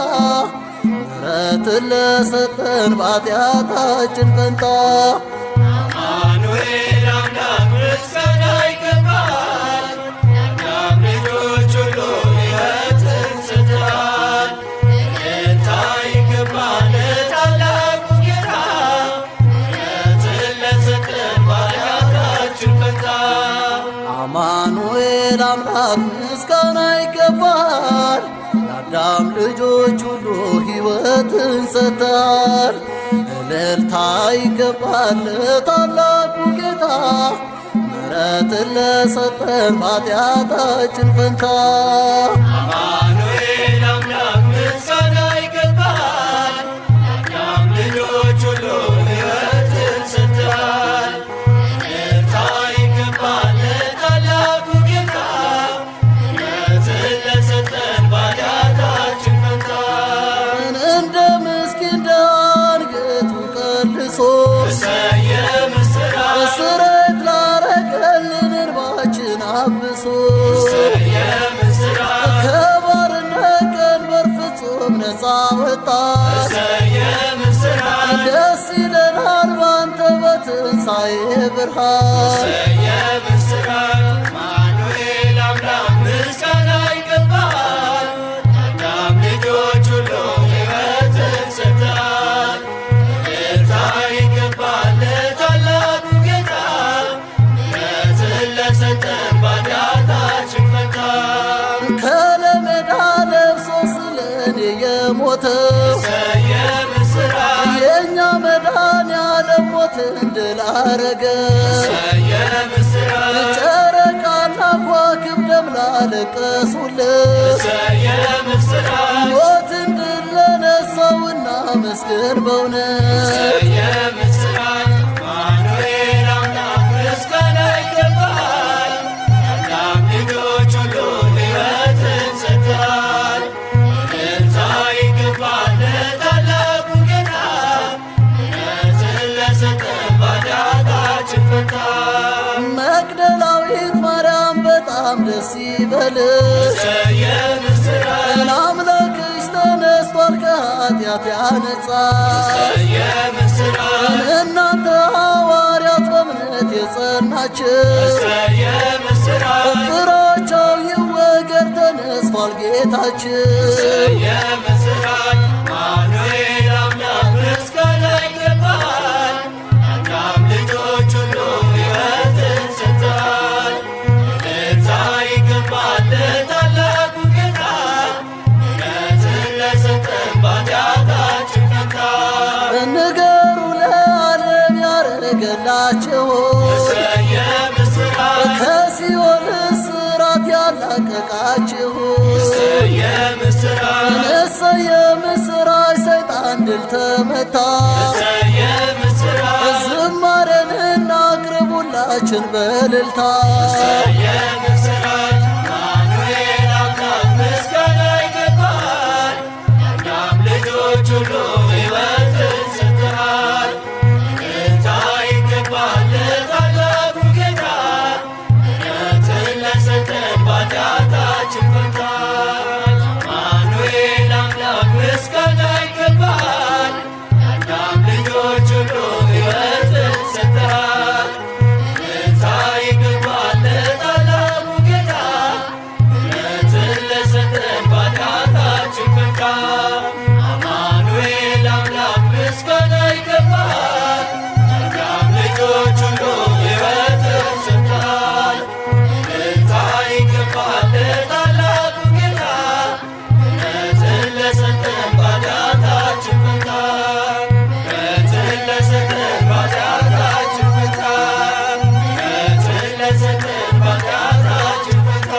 ምሕረትን ለሰጠን በኃጢአታችን ፈንታ።
አማኑኤል አምላክ ምስጋና ይገባል ለአዳም ልጆች ሁሉ ሕይወትን ሰጥተሃል። እልልታ ይገባል ለታላቁ ጌታ ምሕረትን ለሰጠን በኃጢአታችን ፈንታ።
አማኑኤል አምላክ ምስጋና ይገባል
ለአዳም ልጆች ሁሉ ሕይወትን ሰጥተሃል። እልልታ ይገባል ለታላቁ ጌታ ምሕረትን ለሰጠን በኃጢአታችን ፈንታ።
አማኑኤል አምላክ ምስጋና ይገባል። ለአዳም ልጆች ሁሉ ሕይወትን ሰጥተሃል። እልልታ ይገባል ለታላቁ ጌታ ምሕረትን ለሰጠን በኃጢአታችን ፈንታ።
እንደ ምስኪን ድሃ አንገቱን ቀልሶ
እሰየ ምስራች
እስረት ላረገልን እንባችን አብሶ
እሰየ ምስራች
ከባርነት ቀንበር ፍጹም ነፃ ወጣን።
እሰየ ምስራች
ደስ ይለናል ባንተ በትንሣኤ ብርሃን።
እሰየ ምስራች አማኑኤል አምላክ ምስጋና ይገባል። ለአዳም ልጆች ሁሉ ሕይወትን ሰጥተሃል። እልልታ ይገባል ለታላቁ ጌታ ምሕረትን ለሰጠን በኃጢአታችን ፈንታ።
ከለመዳ ለብሶ ስለኔ የሞተው
እሰየ ምስራች
የእኛ መድኃኔዓለም ሞትን ድል አረገ።
እሰየ ምስራች
ጨረቃና ከዋክብት ደም ላለቀሱለት
እሰየ ምስራች
ሞትን ድል ለነሳው እናመስግን በእውነት።
እሰየ ምስራች አማኑኤል አምላክ ምስጋና ይገባል። ለአዳም ልጆች ሁሉ ሕይወትን ሰጥተሃል። እልልታ ይገባል ለታላቁ ጌታ ምሕረትን ለሰጠን በኃጢአታችን ፈንታ።
መግደላዊት ማርያም በጣም ደስ ይበልሽ
እሰየ ምስራች
አምላክሽ ተነስቷል ከኃጢአት ያነጻ።
እሰየ ምስራች
እናንተ ሐዋርያት በእምነት የጸናችሁ
እሰየ ምስራች
ፍራቸው ይወገድ ተነስቷል ጌታችን።
እሰየ ምስራች አማኑኤል አምላክ ምስጋና ይገባል። ለአዳም ልጆች ሁሉ ሕይወትን ሰጥተሃል። እልልታ ይገባል ለታላቁ ጌታ ምሕረትን ለሰጠን በኃጢአታችን ፈንታ።
ንገሩ ለዓለም ያረገላችሁ
እሰየ ምስራች
ከሲኦል እስራት ያላቀቃችሁ
እሰየ ምስራች
እሰየ ምስራች ሰይጣን ድል ተመታ።
እሰየ ምስራች
ዝማሬን እናቅርብ ሁላችን በእልልታ።
እሰየ ምስራች አማኑኤል አምላክ ምስጋና ይገባል። ለአዳም ልጆች ሁሉ ሕይወትን ሰጥተሃል። እልልታ ይገባል ለታላቁ ጌታ ምሕረትን ለሰጠን በኃጢአታችን ፈንታ። አማኑኤል አምላክ ምስጋና ይገባል። ለአዳም ልጆች ሁሉ ሕይወትን ሰጥተሃል። እልልታ ይገባል ለታላቁ ጌታ ምሕረትን ለሰጠን በኃጢአታችን ፈንታ። አማኑኤል አምላክ ምስጋና ይገባል። ለአዳም ልጆች ሁሉ ሕይወትን ሰጥተሃል። እልልታ ይገባል ለታላቁ ጌታ ምሕረትን ለሰጠን በኃጢአታችን ፈንታ። ምሕረትን ለሰጠን በኃጢአታችን ፈንታ። ምሕረትን ለሰጠን በኃጢአታችን ፈንታ።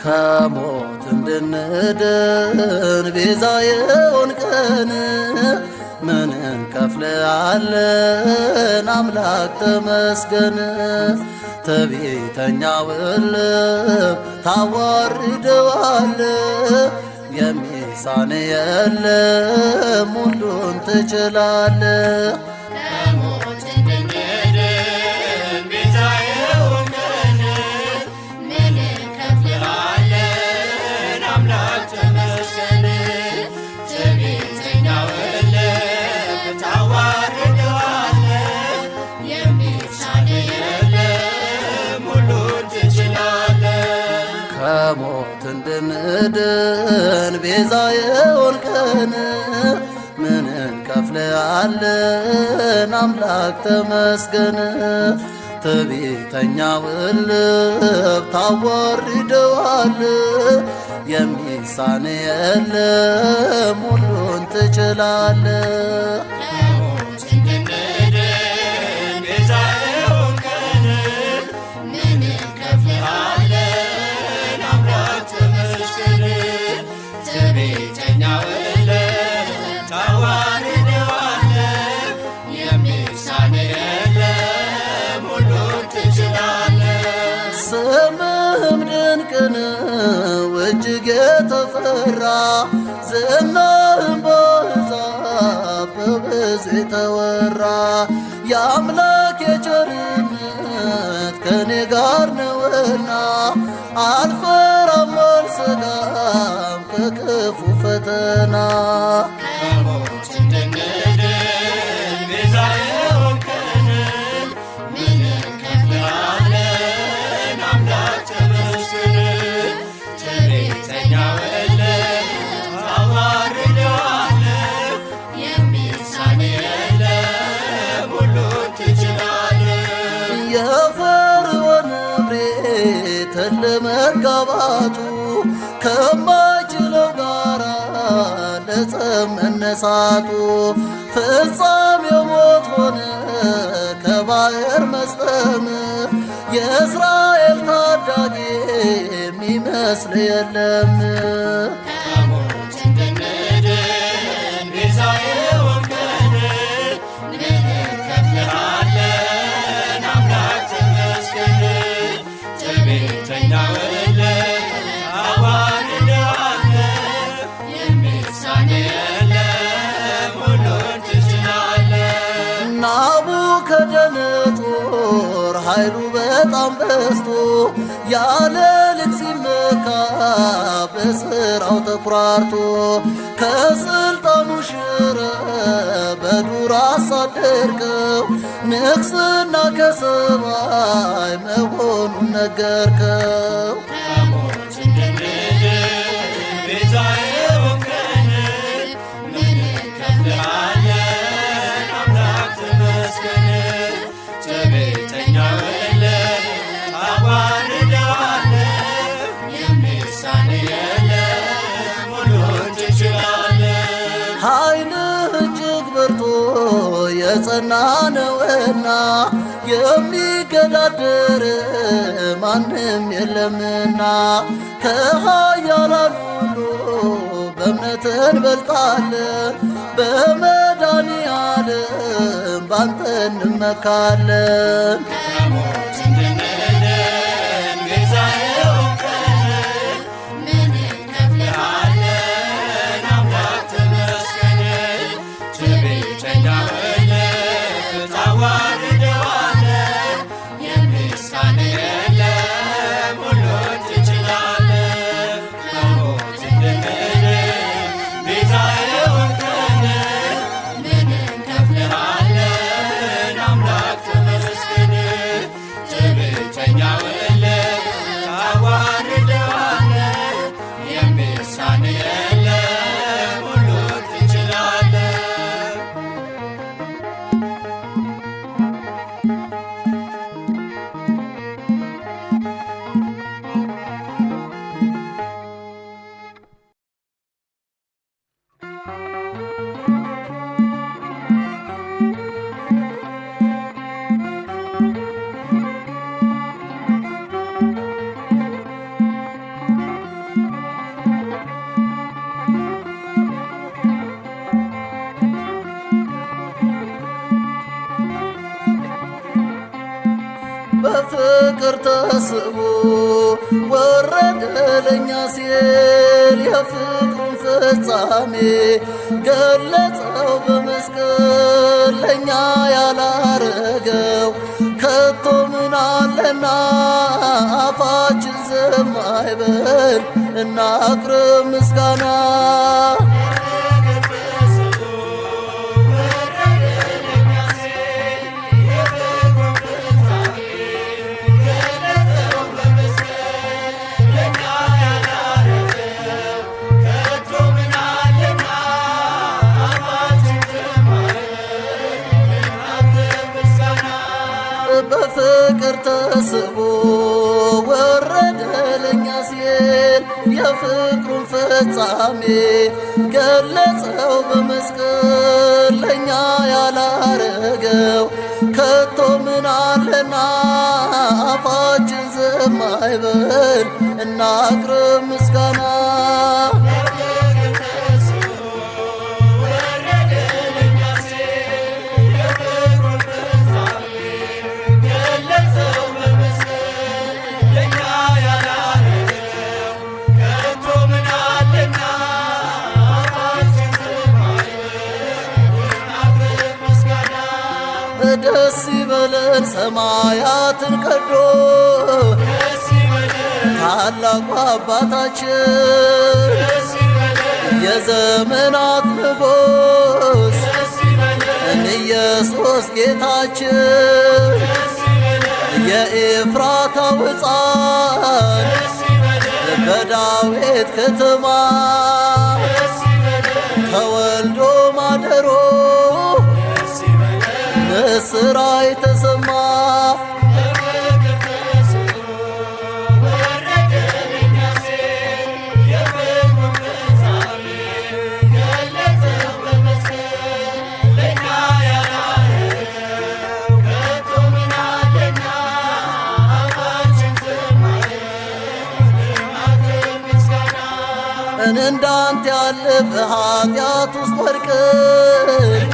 ከሞት እንድንድን ቤዛ የሆንከን ምን እንከፍልሃለን አምላክ ተመስገን። ትዕቢተኛውን ልብ ታዋርደዋለ የሚሳን የለም ሁሉን ትችላለ።
ከሞት እንድንድን ቤዛ የሆንከን ምን እንከፍልሃለን አምላክ ተመስገን። ትዕቢተኛውን ልብ ታዋርደዋለህ የሚሳንህ የለም ሁሉን ትችላለህ።
ከሞት እንድንድን ቤዛ የሆንከን ምን እንከፍልሃለን አምላክ ተመስገን። ትዕቢተኛውን ልብ ታዋርደዋለህ የሚሳንህ የለም ሁሉን ትችላለህ።
ከሞት እንድንድን ቤዛ የሆንከን ምን እንከፍልሃለን አምላክ ተመስገን። ትዕቢተኛውን ልብ ታዋርደዋለህ የሚሳንህ የለም ሁሉን ትችላለህ።
ስምህም ድንቅ ነው እጅግ የተፈራ ዝናህም በአሕዛብ በብዙ የተወራ የአምላክ የቸርነት ከኔ ጋር ነውና አልፈራም አልሰጋም ከክፉ ፈተና።
ከሞት እንድንድን ቤዛ የሆንከን ምን እንከፍልሃለን አምላክ ተመስገን። ትዕቢተኛውን ልብ ታዋርደዋለህ የሚሳንህ የለም ሁሉን ትችላለህ።
የፈርዖን እብሪት ለመጋባቱ ከማይችለው ጋራ ለጸብ መነሳቱ ፍጻሜው ሞት ሆነ ከባሕር መስጠም የእስራኤል ታዳጊ የሚመስል የለም።
ከሞት እንድንድን ቤዛ የሆንከን ምን እንከፍልሃለን አምላክ ተመስገን። ትዕቢተኛውን ልብ ታዋርደዋለህ የሚሳንህ የለም ሁሉን ትችላለህ።
ናቡከደነጾር ኃይሉ በጣም በዝቶ ያለ ልክ ሲመካ በሥራው ተኩራርቶ ከስልጣኑ ሽረ በዱር አሳደርከው ንግሥና ከሰማይ መሆኑን ነገርከው።
ከሞት እንድንድን ቤዛ የሆንከን ምን እንከፍልሃለን አምላክ ተመስገን። ትዕቢተኛውን ልብ ታዋርደዋለህ የሚሳንህ የለም ሁሉን ትችላለህ።
ኃይልህ እጅግ ብርቱ የጸና ነውና የሚገዳደር ማንም የለምና ከኃያላን ሁሉ በእምነት እንበልጣለን በመድኃኔዓለም ባንተ እንመካለን።
ከሞት እንድንድን ቤዛ የሆንከን ምን እንከፍልሃለን አምላክ ተመስገን። ትዕቢተኛውን ልብ ታዋርደዋለህ የሚሳንህ የለም ሁሉን ትችላለህ። ከሞት እንድንድን ቤዛ የሆንከን ምን እንከፍልሃለን አምላክ ተመስገን። ትዕቢተኛውን ልብ ታዋርደዋለህ የሚሳንህ የለም ሁሉን ትችላለህ።
በፍቅር ተስቦ ወረደ ለኛ ሲል የፍቅሩን ፍጻሜ ገለጸው በመስቀል ለኛ ያላረገው ከቶ ምን አለና አፋችን ዝም አይበል እናቅርብ ምስጋና። በፍቅር ተስቦ ወረደ ለኛ ሲል የፍቅሩን ፍጻሜ ገለጸው በመስቀል ለኛ ያላረገው ከቶ ምን አለና አፋችን ዝም አይበል እናቅርብ ምስጋና። ደስ ይበለን ሰማያትን ቀዶ ታላቁ አባታችን የዘመናት ንጉሥ ኢየሱስ ጌታችን የኤፍራታው ሕፃን በዳዊት ከተማ ተወልዶ ማደሮ ምስራይ ተሰማ። እንዳንተ ያለ በኃጢአት ውስጥ ወድቀን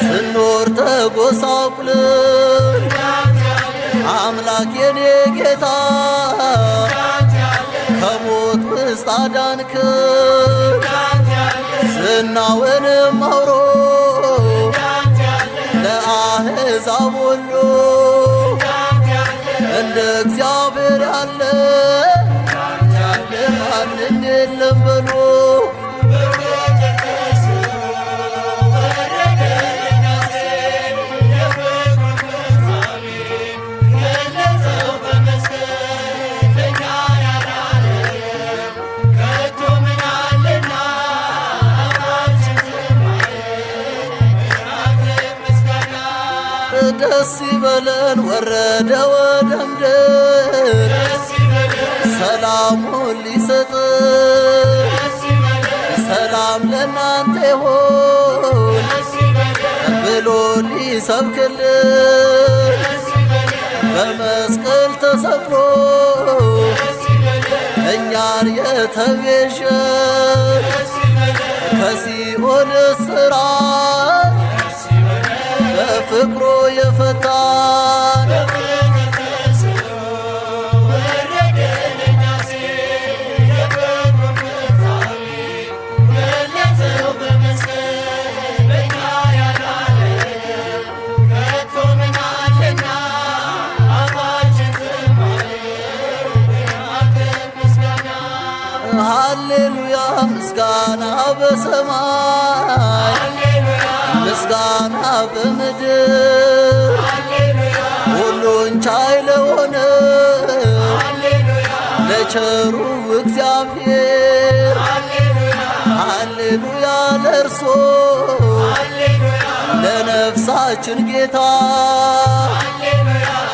ስኖር ተጎሳቁለን አምላክ የኔ ጌታ ከሞት ውስጥ አዳንከን ዝናውንም አውሮ ለአሕዛብ ሁሉ እንደ እግዚአብሔር ያለ ማንም የለም በሉ። ደስ ይበለን ወረደ ወደ ምድር ሰላሙን ሊሰጥ ሰላም ለእናንተ ይሁን ብሎ ሊሰብክልን በመስቀል ተሰቅሎ እኛን የተቤዠን ከሲኦል እስራት በፍቅሩ የፈታን ሃሌሉያ ምስጋና በሰማይ ምስጋና በምድር ሁሉን ቻይ ለሆነ ለቸሩ እግዚአብሔር ሃሌሉያ ለእርሶ ለነፍሳችን ጌታ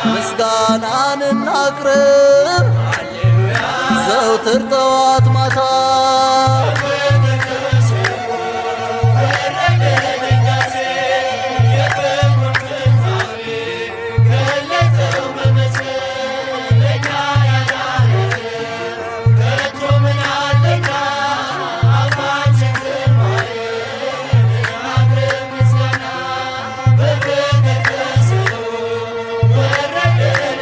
ምስጋናን እናቅርብ ዘውትር ጠዋት ማታ
Yeah.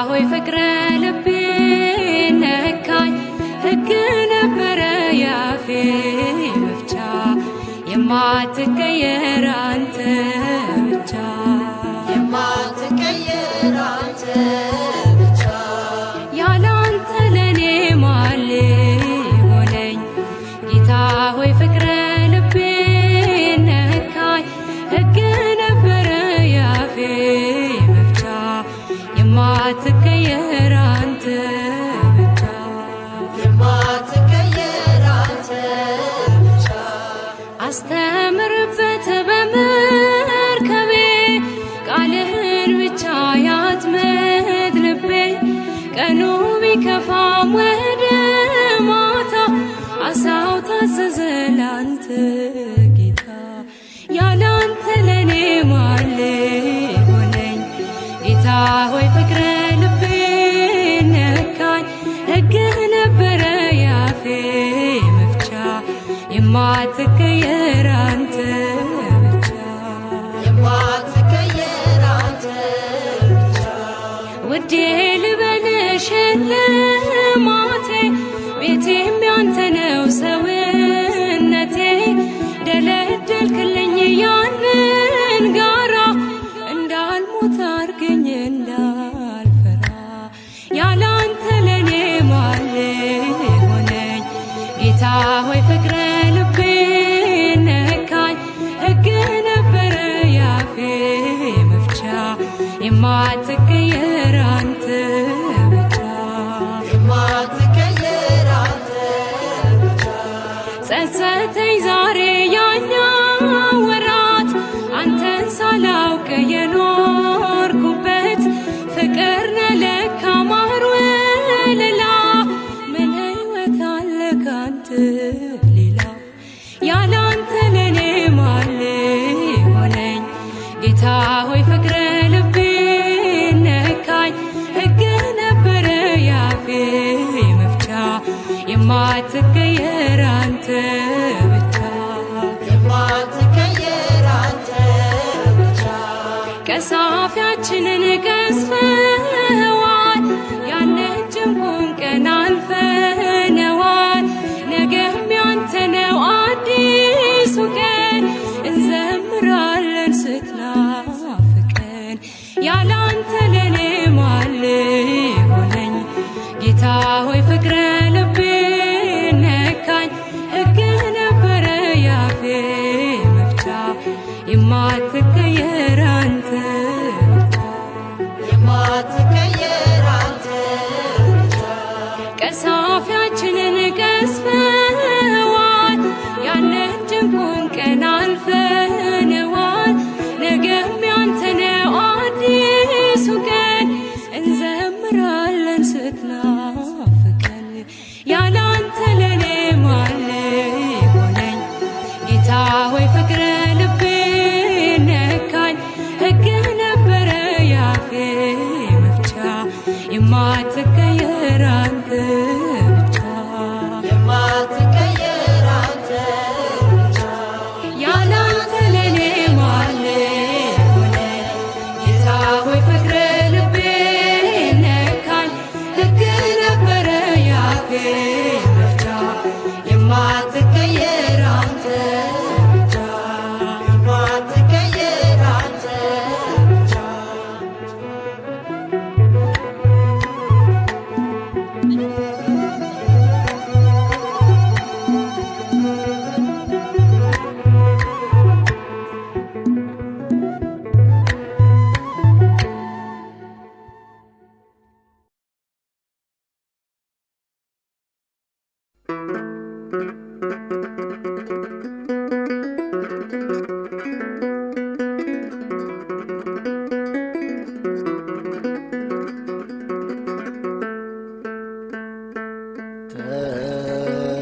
ሆይ ፍቅረ ልቤ ነካኝ ሕግ ነበረ ያፌ መፍቻ የማትቀየር አንተ ብቻ
የማትቀየር አንተ ብቻ
ያለ አንተ ለኔ ማን ሊሆነኝ ጌታ ሆይ ፍቅረ ልቤ ነካኝ ሕግ ነበረ ያፌ መፍቻ የማትቀየር አንተ ብቻ
የማትቀየር አንተ ብቻ
አስተምርበት በመርከቤ ቃልህን ብቻ ያጥምድ ልቤ ቀኑ ቢከፋም ወደ ማታ አሳው ታዘዘ ላንተ ጌታ ያለ አንተ ለኔ ማን ሊሆነኝ ጌታ ሆይ ፍቅረ ልቤ ነካኝ ሕግህ ነበረ ያፌ መፍቻ የማትቀየር አንተ ብቻ
የማትቀየር አንተ ብቻ
ውዴ ልበልሽ ልማቴ ቤቴም ያንተ ነው ሰውነቴ ደለደልክልኝ ያንን ጋራ እንዳልሞት አርገኝ እንዳልፈራ ያለ አንተ ለኔ ማን ሊሆነኝ ጌታ ሆይ ፍቅረ ልቤ ነካኝ ሕግ ነበረ ያፌ መፍቻ የማትቀየር አንተ ብቻ
የማትቀየር አንተ ብቻ
ጸጸተኝ ዛሬ ያኛው ወራት አንተን ሳላውቅ የኖርኩበት ፍቅር ነህ ለካ ማር ወለላ ምን ሕይወት አለ ካንተ ሌላ ያለ አንተ ለኔ ማን ሊሆነኝ ጌታ ሆይ ፍቅረ ልቤ ነካኝ ሕግ ነበረ ያፌ መፍቻ የማትቀየር አንተ ብቻ
የማትቀየር አንተ ብቻ
ቀሳፊያችንን ቀስፈዋል ያንን ጭንቁን ቀን አልፈነዋል ነገም ያንተ ነው አዲሱ ቀን እንዘምራለን ስትናፍቀን ያለ አንተ ለኔ ማን ሊሆነኝ ጌታ ሆይ ፍቅረ ልቤ ነካኝ ሕግ ነበረ ያፌ መፍቻ የማትቀየር አንተ ብቻ
የማትቀየር አንተ ብቻ
ቀሳፊያችንን ቀስፈዋል ያንን ጭንቁን ቀን አልፈነዋል ነገም ያንተ ነው አዲሱ ቀን እንዘምራለን ስትናፍቀን ያለ አንተ ለኔ ማን ሊሆነኝ ጌታ ሆይ ፍቅረ ልቤ ነካኝ ሕግ ነበረ ያፌ መፍቻ የማትቀየር አንተ ብቻ
የማትቀየር አንተ ብቻ
ያለ አንተ ለኔ ማን ሊሆነኝ ጌታ ሆይ ፍቅረ ልቤ ነካኝ ሕግ ነበረ ያፌ መፍቻ የማትቀየር አንተ ብቻ
የማትቀየር አንተ ብቻ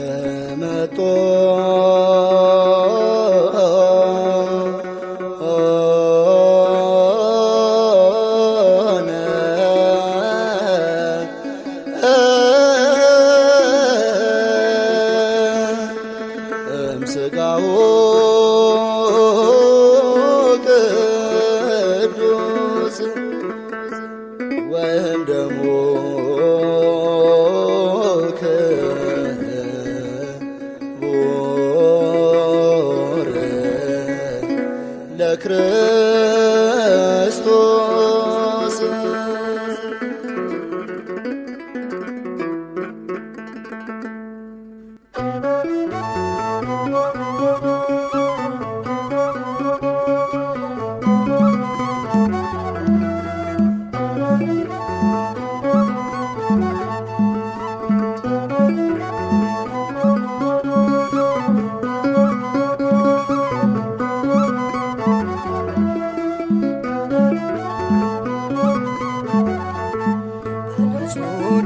ተመጦ እምሥጋሁ ቅዱስ ወእምደሙ ክቡር ለክርስቶስ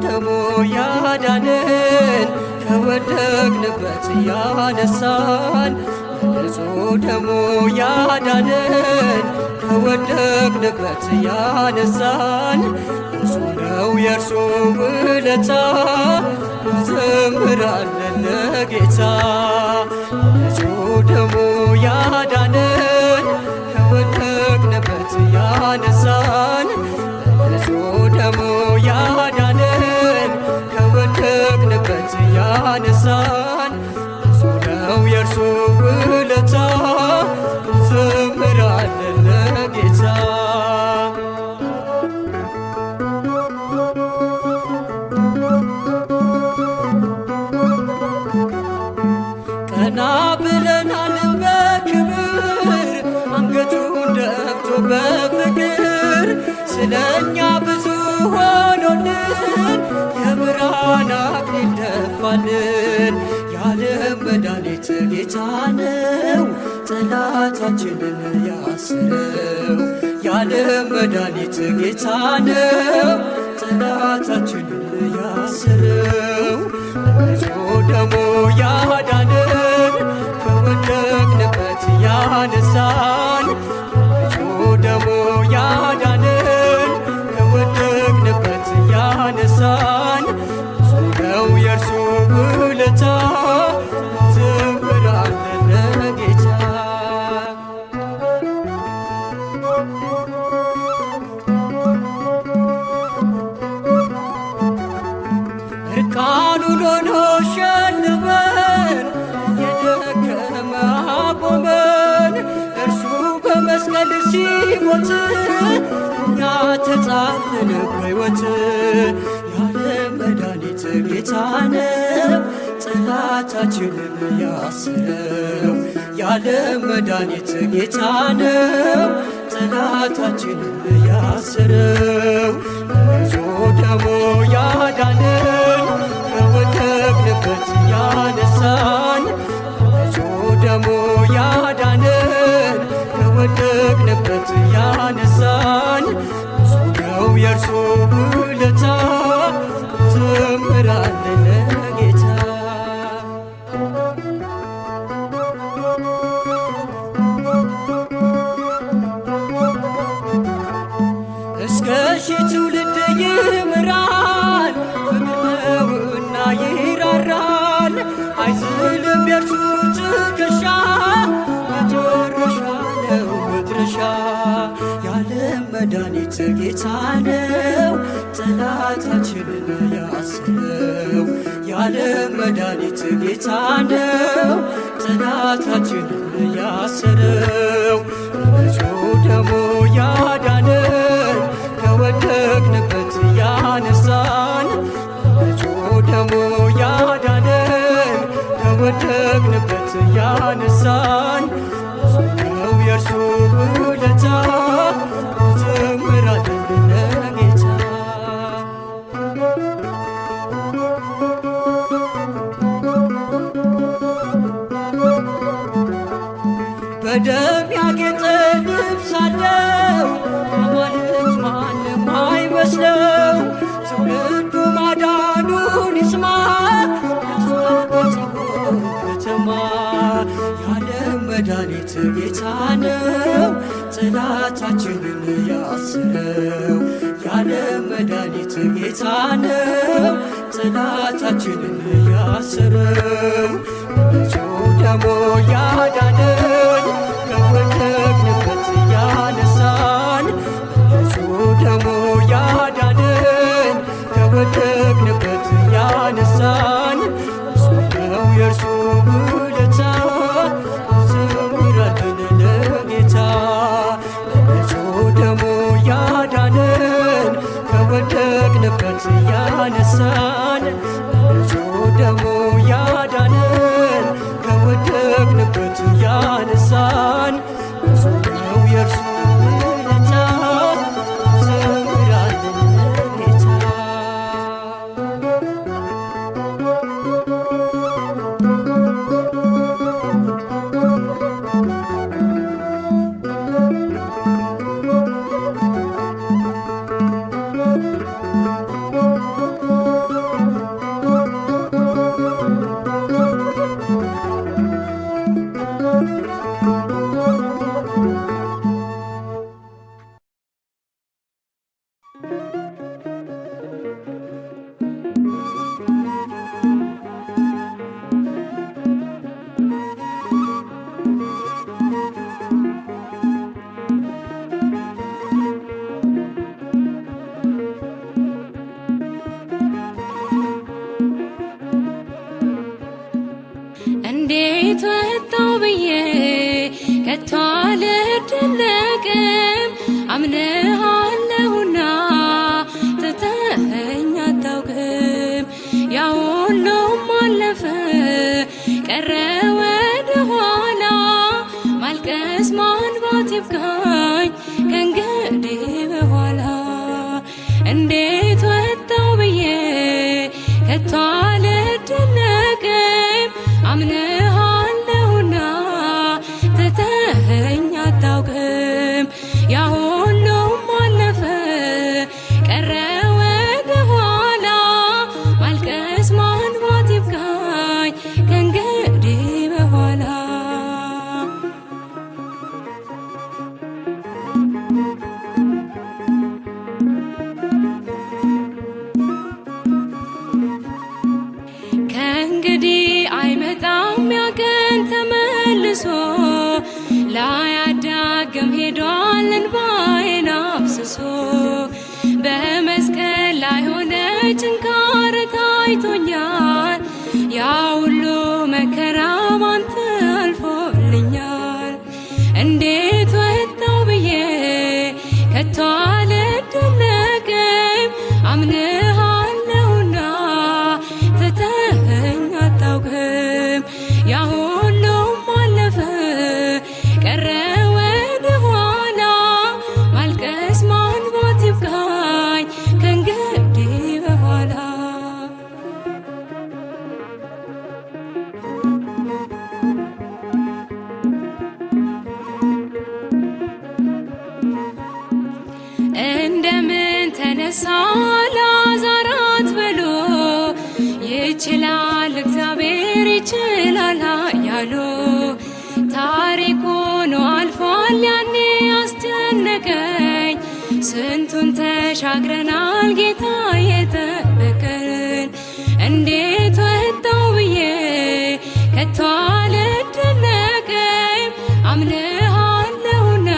ደሙ ያዳነን ከወደቅንበት ያነሳን በንጹሕ ደሙ ያዳነን ከወደቅንበት ያነሳን ብዙ ነው የእርሱ ውለታ እንዘምራለን ለጌታ። በንጹሕ ደሙ ያዳነን ከወደቅንበት ያነሳን በንጹሕ ደሙ ያዳነን ከወደቅንበት ያነሳን ብዙ ነው የእርሱ ውለታ እንዘምራለን ለጌታ። ቀና ብለናል በክብር አንገቱን ደፍቶ በፍቅር ስለኛ ብዙ ሆኖልን የብርሃን አክሊል ደፋልን። የዓለም መድኃኒት ጌታ ነው ጠላታችንን ያስረው። የዓለም መድኃኒት ጌታ ነው ጠላታችንን ያስረው። በንጹሕ ደሙ ያዳነን ከወደቅንበት ያነሳን በንጹሕ ደሙ ያዳነን ከወደቅንበት ያነሳን ብዙ ነው የእርሱ ውለታ እንዘምራለን ለጌታ። እርቃኑን ሆኖ ሸለመን የደከመ አቆመን። እርሱ በመስቀል ሲሞት እኛ ተጻፍን በሕይወት። የዓለም መድኃኒት ጌታ ነው ጠላታችንን ያስረው። የዓለም መድኃኒት ጌታ ነው ጠላታችንን ያስረው። በንጹሕ ደሙ ያዳነን ከወደቅንበት ያነሳን በንጹሕ ደሙ ያዳነን ከወደቅንበት ያነሳን ብዙ ነው የእርሱ ውለታ እንዘምራለን ለጌታ። እስከ ሺህ ትውልድ ይምራል ፍቅር ነውና ይራራል። አይዝልም የእርሱ ትከሻ መጨረሻ ነው መድረሻ። የዓለም መድኃኒት ጌታ ነው ጠላታችንን ያስረው። የዓለም መድኃኒት ጌታ ነው ጠላታችንን ያስረው። በንጹሕ ደሙ ያዳነን ከወደቅንበት ያነሳን በንጹሕ ደሙ ያዳነን ከወደቅንበት ያነሳን ብዙ ነው የእርሱ ውለታ እንዘምራለን ለጌታ። በደም ያጌጠ ልብስ አለው አማልክት ማንም አይመስለው። ትውልዱ ማዳኑን ይስማ በጽዮን ከተማ። የዓለም መድኃኒት ጌታ ነው ጠላታችንን ያስረው። የዓለም መድኃኒት ጌታ ነው ጠላታችንን ያስረው። በንጹሕ ደሙ ያዳነን ከወደቅንበት ያነሳን በንጹሕ ደሙ ያዳነን ከወደቅንበት ያነሳን እሱ ነው የእርሱ ውለታ። እንዘምራለን ለጌታ በንጹሕ ደሙ ያዳነን ከወደቅንበት ያነሳን በንጹሕ ደሙ ያዳነን ከወደቅንበት ያነሳን ብዙ ነው የእርሱ ውለታ። እንዘምራለን ለጌታ
እንዴት ወጣው ብዬ ከቶ አልደነቅም። አምነሃለሁና ትተኸኝ አታውቅም። ያ ሁሉም አለፈ ቀረ ወደ ኋላ ማልቀስ ማንባት ይብቃኝ ከእንግዲህ በኋላ። እንዴት ወጣው ብዬ ከቶ አልደነቅም። አምነሃለሁና ትተኸኝ አታውቅም። ያ ሁሉም አለፈ ቀረ ወደ ኋላ ማልቀስ ማንባት ይብቃኝ ከእንግዲህ በኋላ። ከእንግዲህ አይመጣም ያ ቀን ተመልሶ ላያዳግም ሄዷል እንባዬን አፍስሶ። በመስቀል ላይ ሆነ ችንካር ታይቶኛል። ያ ሁሉ መከራ ባንተ አልፎልኛል። እንዴት ወጣው ብዬ ከቶ አልደነቅም። አምነሃለሁና ትተኸኝ አታውቅም። ያ ሁሉም አለፈ ቀረ ወደ ኋላ ማልቀስ ማንባት ይብቃኝ ከእንግዲህ በኋላ። እንደምን ተነሳ አልዓዛር አትበሉ፣ ይችላል እግዚአብሔር ይችላል ኃያሉ። ታሪክ ሆኖ አልፏል ያኔ አስጨነቀኝ። ስንቱን ተሻግረናል ጌታ የጠበቀን። እንዴት ወጣው ብዬ ከቶ አልደነቅም። አምነሃለሁና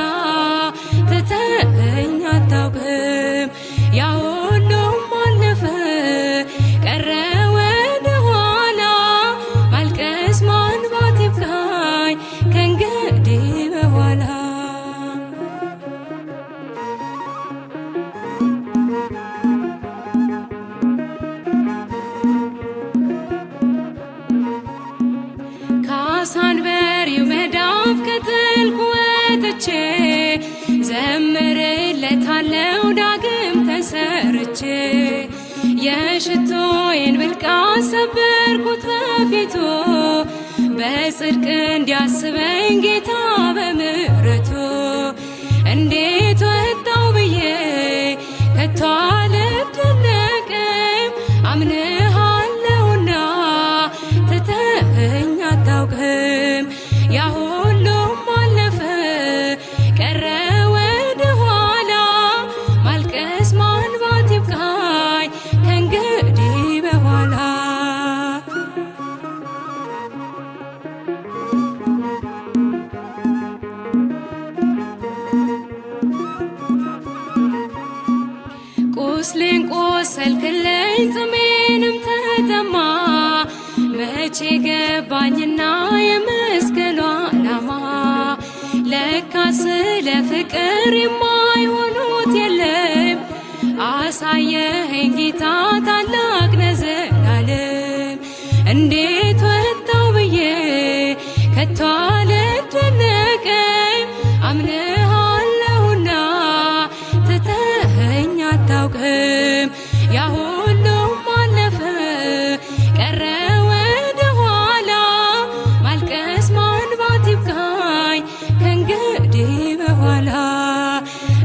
ትተኸኝ አታውቅም። ያ ሁሉም አለፈ ቀረ ወደ ኋላ ማልቀስ ማንባት ይብቃኝ ከእንግዲህ በኋላ። ከአሳንበሪው መዳፍ ከጥልቁ ወጥቼ ዘምርለታለው ዳግም ተሰርቼ። የሽቶዬን ብልቃት ሰበርኩት በፊቱ በጽድቅ እንዲያስበኝ ጌታ በምሕረቱ። እንዴት ወጣው ብዬ ከቶ አልደነቅም። አምነሃለሁና ትተኸኝ አታውቅም። ያ ሁሉም አለፈ ቀረ ወደ ኋላ ማልቀስ ማንባት ይብቃኝ ከእንግዲህ በኋላ። መቼ ገባኝና የመስቀሉ ዓላማ ለካ ስለ ፍቅር የማይሆኑት የለም። አሳየኸኝ ጌታ ታላቅ ነህ ዘላለም። እንዴት ወጣው ብዬ ከቶ አልደነቅም። አምነሃለሁና ትተኸኝ አታውቅም። ያ ሁሉም አለፈ ቀረ ወደ ኋላ ማልቀስ ማንባት ይብቃኝ ከእንግዲህ በኋላ።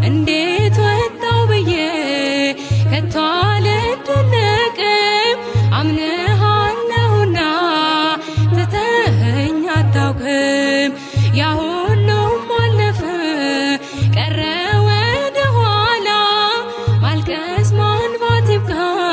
እንዴት ወጣው ብዬ ከቶ አልደነቅም። አምነሃለሁና ትተኸኝ አታውቅም። ያ ሁሉም አለፈ ቀረ ወደ ኋላ ማልቀስ ማንባት ይብቃኝ